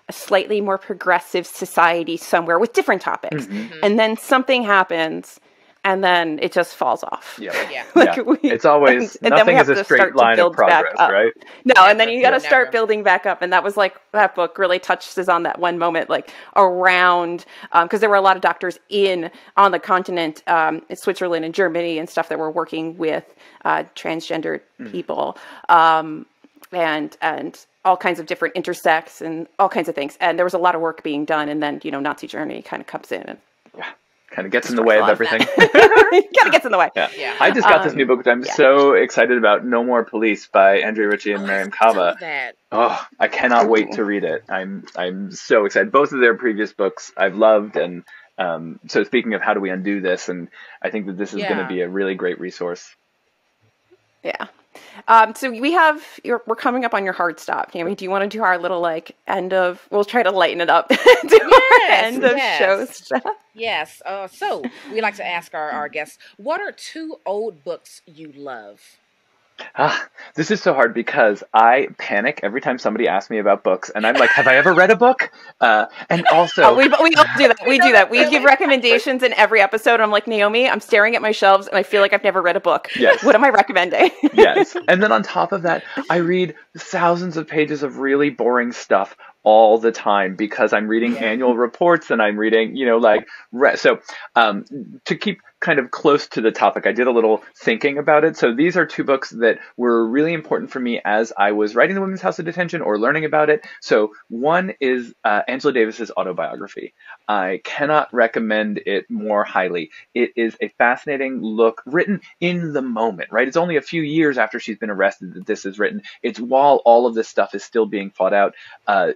a slightly more progressive society somewhere with different topics, and then something happens. And then it just falls off. Yeah. It's always, and nothing is a straight line of progress, right? No, and then you got to start building back up. And that was like, that book really touches on that one moment, like around, because there were a lot of doctors on the continent, in Switzerland and Germany and stuff that were working with transgendered people, and all kinds of different intersex and all kinds of things. And there was a lot of work being done. And then, Nazi Germany kind of comes in and kind of gets in the way of everything. Kind of gets in the way. Yeah. I just got this new book, which I'm so excited about. No More Police by Andrea Ritchie and Miriam Kaba. Oh, I cannot wait to read it. I'm so excited. Both of their previous books I've loved, and so speaking of how do we undo this, and I think that this is going to be a really great resource. Yeah. So we're coming up on your hard stop, Tammy. Do you want to do our little we'll try to lighten it up. End of show stuff. Yes. So we like to ask our guests, what are 2 old books you love? This is so hard because I panic every time somebody asks me about books, and I'm like, have I ever read a book? And also... we all do that. We do that. We give recommendations in every episode. And I'm like, Naomi, I'm staring at my shelves, and I feel like I've never read a book. Yes. What am I recommending? Yes. And then on top of that, I read thousands of pages of really boring stuff all the time because I'm reading annual reports and I'm reading, so to keep kind of close to the topic, I did a little thinking about it. So these are 2 books that were really important for me as I was writing The Women's House of Detention or learning about it. So one is Angela Davis's autobiography. I cannot recommend it more highly. It is a fascinating look written in the moment, right? It's only a few years after she's been arrested that this is written. It's while all of this stuff is still being fought out.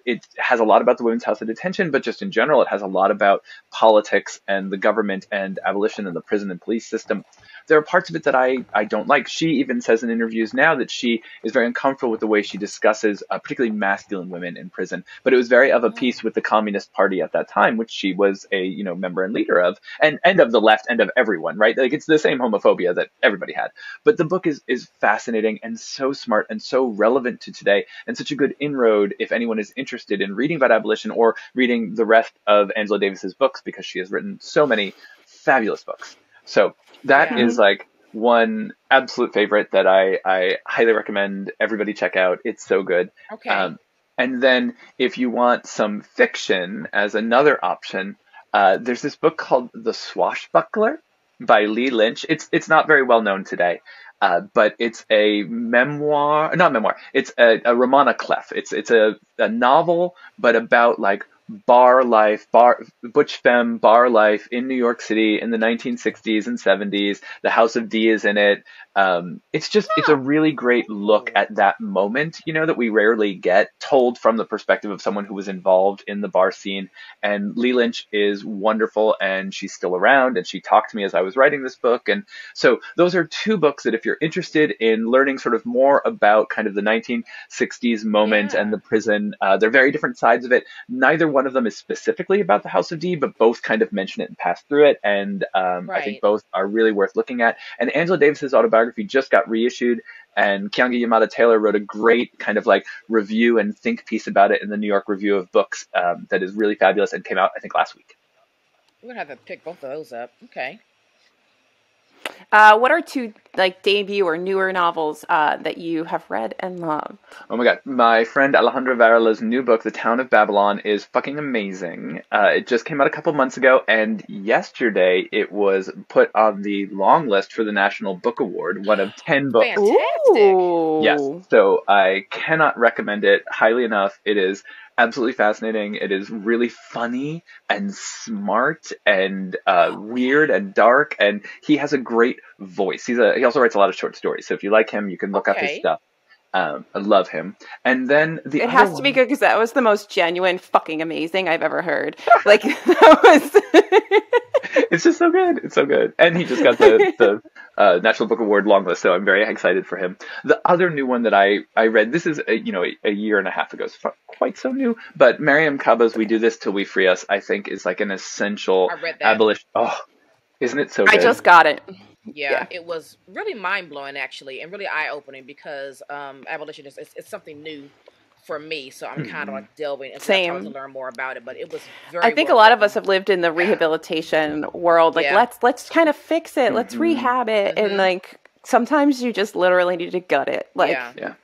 It has a lot about the Women's House of Detention, but just in general, it has a lot about politics and the government and abolition and the prison and police system. There are parts of it that I don't like. She even says in interviews now that she is very uncomfortable with the way she discusses particularly masculine women in prison. But it was very of a piece with the Communist Party at that time, which she was a member and leader of, and of the left and of everyone, right? Like it's the same homophobia that everybody had. But the book is fascinating and so smart and so relevant to today, and such a good inroad if anyone is interested in reading about abolition or reading the rest of Angela Davis's books, because she has written so many fabulous books. So that is like one absolute favorite that I highly recommend everybody check out. It's so good. Okay. And then if you want some fiction as another option, there's this book called The Swashbuckler by Lee Lynch. It's not very well known today, but it's a not memoir. It's a roman à clef. It's a novel, but about like bar life, butch femme bar life in New York City in the 1960s and 70s. The House of D is in it. It's a really great look at that moment, that we rarely get told from the perspective of someone who was involved in the bar scene. And Lee Lynch is wonderful, and she's still around, and she talked to me as I was writing this book. And so those are 2 books that if you're interested in learning sort of more about kind of the 1960s moment and the prison, they're very different sides of it. Neither one of them is specifically about the House of D, but both kind of mention it and pass through it. And I think both are really worth looking at. And Angela Davis's autobiography just got reissued, and Keongi Yamada Taylor wrote a great kind of like review and think piece about it in the New York Review of Books that is really fabulous and came out, I think, last week. We're going to have to pick both of those up. Okay. What are 2 debut or newer novels that you have read and loved? Oh my God. My friend Alejandra Varela's new book, The Town of Babylon, is fucking amazing. It just came out a couple months ago, and yesterday it was put on the long list for the National Book Award, one of 10 books. Fantastic. Yes. So I cannot recommend it highly enough. It is absolutely fascinating. It is really funny and smart and weird and dark, and he has a great voice. He also writes a lot of short stories, so if you like him, you can look up his stuff. I love him. And then it has to be good because that was the most genuine, fucking amazing I've ever heard. Like that was. It's just so good. It's so good. And he just got the National Book Award long list, so I'm very excited for him. The other new one that I read, this is a year and a half ago, so not quite so new, but Mariam Kaba's "We Do This Till We Free Us," I think is like an essential abolition. Oh, isn't it so good? I just got it. Yeah, it was really mind-blowing, actually, and really eye-opening because abolition is it's something new for me, so I'm kind of like delving into trying to learn more about it, but it was very I think a lot of us have lived in the rehabilitation world. Like, let's kind of fix it. Let's rehab it. And, like, sometimes you just literally need to gut it. Like, yeah.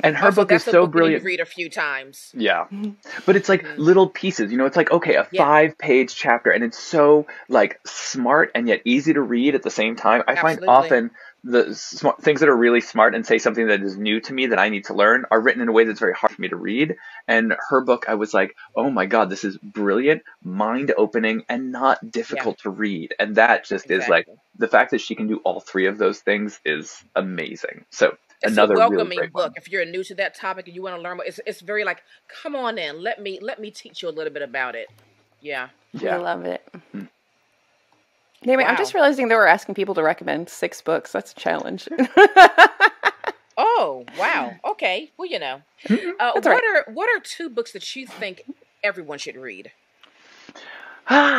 And her book is so brilliant. You read a few times. Yeah. But it's like little pieces, it's like, okay, a 5-page chapter, and it's so like smart and yet easy to read at the same time. I find often the things that are really smart and say something that is new to me that I need to learn are written in a way that's very hard for me to read. And her book, I was like, oh my God, this is brilliant, mind-opening, and not difficult to read. And that just is like, the fact that she can do all three of those things is amazing. So it's another a welcoming really great book. one. If you're new to that topic and you want to learn more, it's very like, come on in, let me teach you a little bit about it. Yeah. I love it. Anyway, I'm just realizing that we're asking people to recommend 6 books. That's a challenge. Oh, wow. Okay. Well, what are 2 books that you think everyone should read?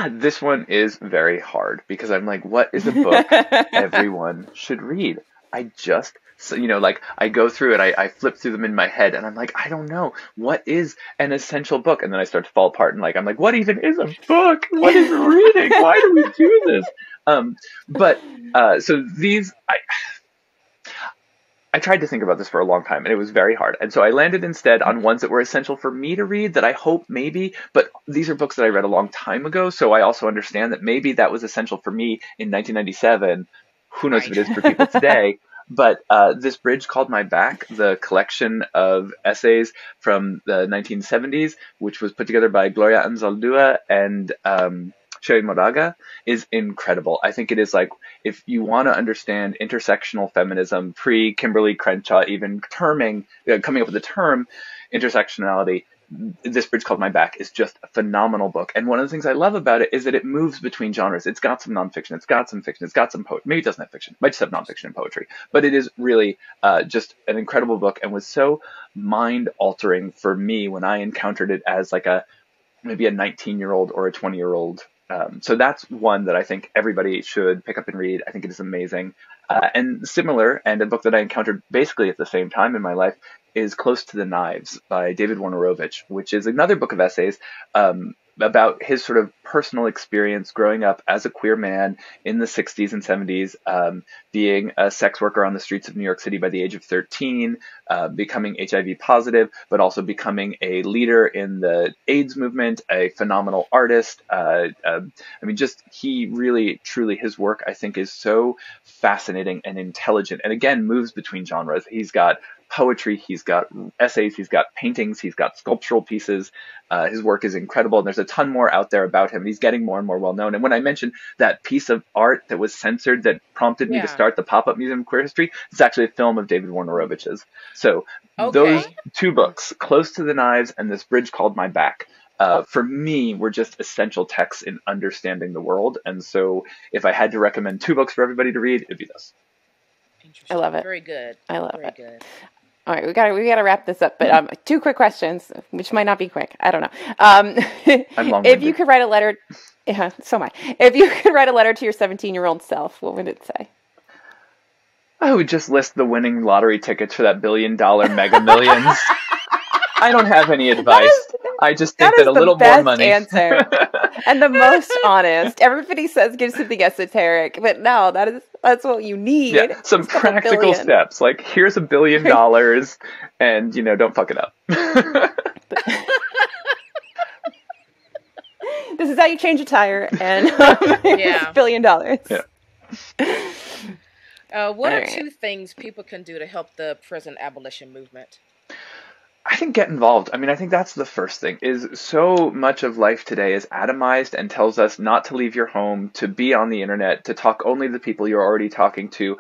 This one is very hard because I'm like, what is a book everyone should read? I go through it, I flip through them in my head, and I'm like, I don't know, what is an essential book? And then I start to fall apart, and I'm like, what even is a book? What is reading? Why do we do this? So these, I tried to think about this for a long time, and it was very hard. And so I landed instead on ones that were essential for me to read that I hope maybe, but these are books that I read a long time ago, so I also understand that maybe that was essential for me in 1997. Who knows if it is for people today. But this Bridge Called My Back, the collection of essays from the 1970s, which was put together by Gloria Anzaldúa and Sherry Moraga, is incredible. I think it is like, if you want to understand intersectional feminism, pre-Kimberly Crenshaw even coming up with the term intersectionality, This Bridge Called My Back is just a phenomenal book. And one of the things I love about it is that it moves between genres. It's got some nonfiction, it's got some fiction, it's got some poetry. Maybe it doesn't have fiction, it might just have nonfiction and poetry. But it is really just an incredible book, and was so mind-altering for me when I encountered it as like maybe a 19-year-old or a 20-year-old. So that's one that I think everybody should pick up and read. I think it is amazing. And similar, and a book that I encountered basically at the same time in my life, is Close to the Knives by David Wojnarowicz, which is another book of essays about his sort of personal experience growing up as a queer man in the 60s and 70s, being a sex worker on the streets of New York City by the age of 13, becoming HIV positive, but also becoming a leader in the AIDS movement, a phenomenal artist. He really, truly, his work, I think, is so fascinating and intelligent, and again, moves between genres. He's got poetry, he's got essays, he's got paintings, he's got sculptural pieces. His work is incredible, and there's a ton more out there about him. He's getting more and more well known. And when I mentioned that piece of art that was censored that prompted me to start the Pop-Up Museum of Queer History, it's actually a film of David Wojnarowicz's. So those 2 books, Close to the Knives and This Bridge Called My Back, for me, were just essential texts in understanding the world. And so if I had to recommend 2 books for everybody to read, it'd be this. I love it. Very good. I love it. Very good. All right, we gotta wrap this up. But 2 quick questions, which might not be quick. I don't know. I'm long-winded. If you could write a letter, so am I. If you could write a letter to your 17-year-old self, what would it say? I would just list the winning lottery tickets for that $1 billion Mega Millions. I don't have any advice. I just think that a little more money. That is the best answer. And the most honest. Everybody says give something esoteric, but no, that's what you need. Yeah, some practical steps. Like, here's $1 billion, and don't fuck it up. This is how you change a tire, and $1 billion. What are 2 things people can do to help the prison abolition movement? I think get involved. I mean, I think that's the first thing. Is so much of life today is atomized and tells us not to leave your home, to be on the internet, to talk only to the people you're already talking to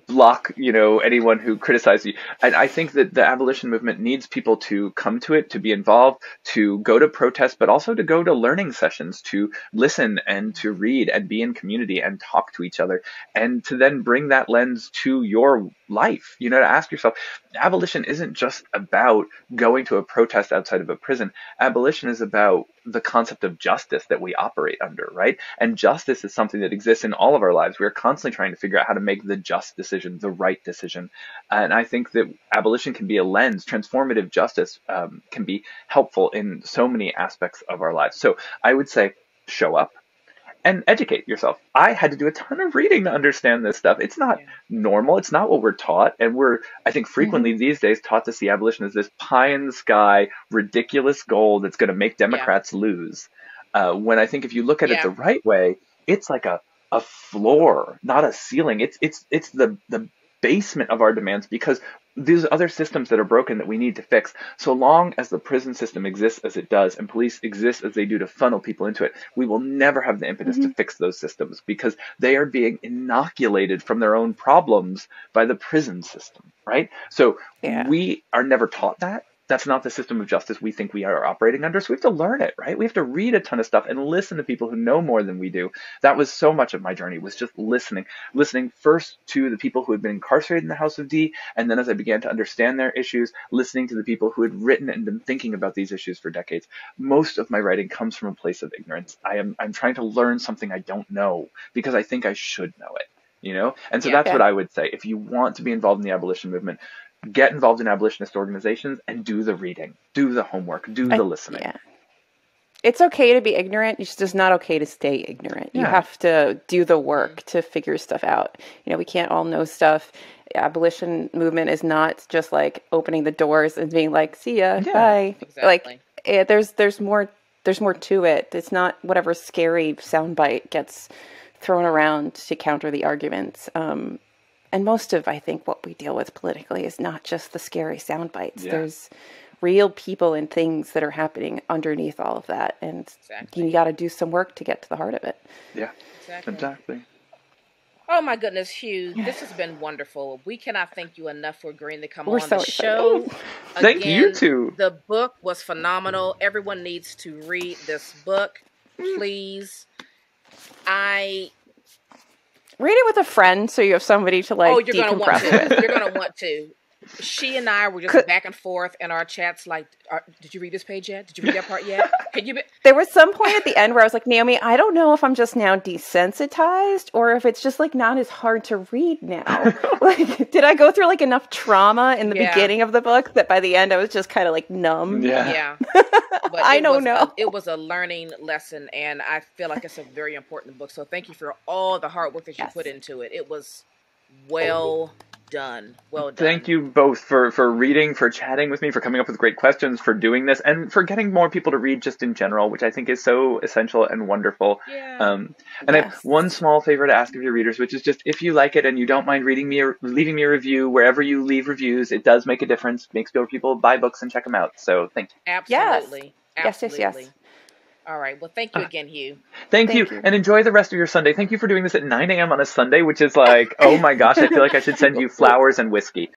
block, anyone who criticizes you. And I think that the abolition movement needs people to come to it, to be involved, to go to protests, but also to go to learning sessions, to listen and to read and be in community and talk to each other, and to then bring that lens to your life, to ask yourself, abolition isn't just about going to a protest outside of a prison. Abolition is about the concept of justice that we operate under, right? And justice is something that exists in all of our lives. We are constantly trying to figure out how to make the just decision, the right decision. And I think that abolition can be a lens. Transformative justice can be helpful in so many aspects of our lives. So I would say show up and educate yourself. I had to do a ton of reading to understand this stuff. It's not normal. It's not what we're taught. And I think frequently these days taught to see abolition as this pie in the sky, ridiculous goal that's going to make Democrats lose. When I think if you look at it the right way, it's like a floor, not a ceiling. It's the basement of our demands, because these other systems that are broken that we need to fix. So long as the prison system exists as it does and police exist as they do to funnel people into it, we will never have the impetus to fix those systems, because they are being inoculated from their own problems by the prison system, right? So we are never taught that. That's not the system of justice we think we are operating under. So we have to learn it, right? We have to read a ton of stuff and listen to people who know more than we do. That was so much of my journey, was just listening first to the people who had been incarcerated in the House of D. And then as I began to understand their issues, listening to the people who had written and been thinking about these issues for decades. Most of my writing comes from a place of ignorance. I'm trying to learn something I don't know because I think I should know it, And so that's what I would say. If you want to be involved in the abolition movement, get involved in abolitionist organizations and do the reading, do the homework, do the listening. Yeah. It's okay to be ignorant. It's just not okay to stay ignorant. You have to do the work to figure stuff out. We can't all know stuff. Abolition movement is not just like opening the doors and being like, see ya, bye. Exactly. Like there's more to it. It's not whatever scary soundbite gets thrown around to counter the arguments. And most of, I think, what we deal with politically is not just the scary sound bites. There's real people and things that are happening underneath all of that. And you got to do some work to get to the heart of it. Yeah, exactly. Oh, my goodness, Hugh. This has been wonderful. We cannot thank you enough for agreeing to come on the show. Thank you, too. The book was phenomenal. Everyone needs to read this book, please. Read it with a friend so you have somebody to decompress with. You're going to want to. She and I were just back and forth in our chats like, did you read this page yet? Did you read that part yet? There was some point at the end where I was like, Naomi, I don't know if I'm just now desensitized or if it's just like not as hard to read now. Like, did I go through like enough trauma in the beginning of the book that by the end I was just kind of like numb? Yeah. But I don't know. It was a learning lesson, and I feel like it's a very important book. So thank you for all the hard work that you put into it. It was well done. Thank you both for reading, for chatting with me, for coming up with great questions, for doing this, and for getting more people to read just in general, which I think is so essential and wonderful. I have one small favor to ask of your readers, which is just if you like it and you don't mind reading me or leaving me a review wherever you leave reviews, it does make a difference. Makes people buy books and check them out. So thank you. Absolutely. Yes. All right. Well, thank you again, Hugh. Thank you. And enjoy the rest of your Sunday. Thank you for doing this at 9 a.m. on a Sunday, which is like, oh my gosh, I feel like I should send you flowers and whiskey.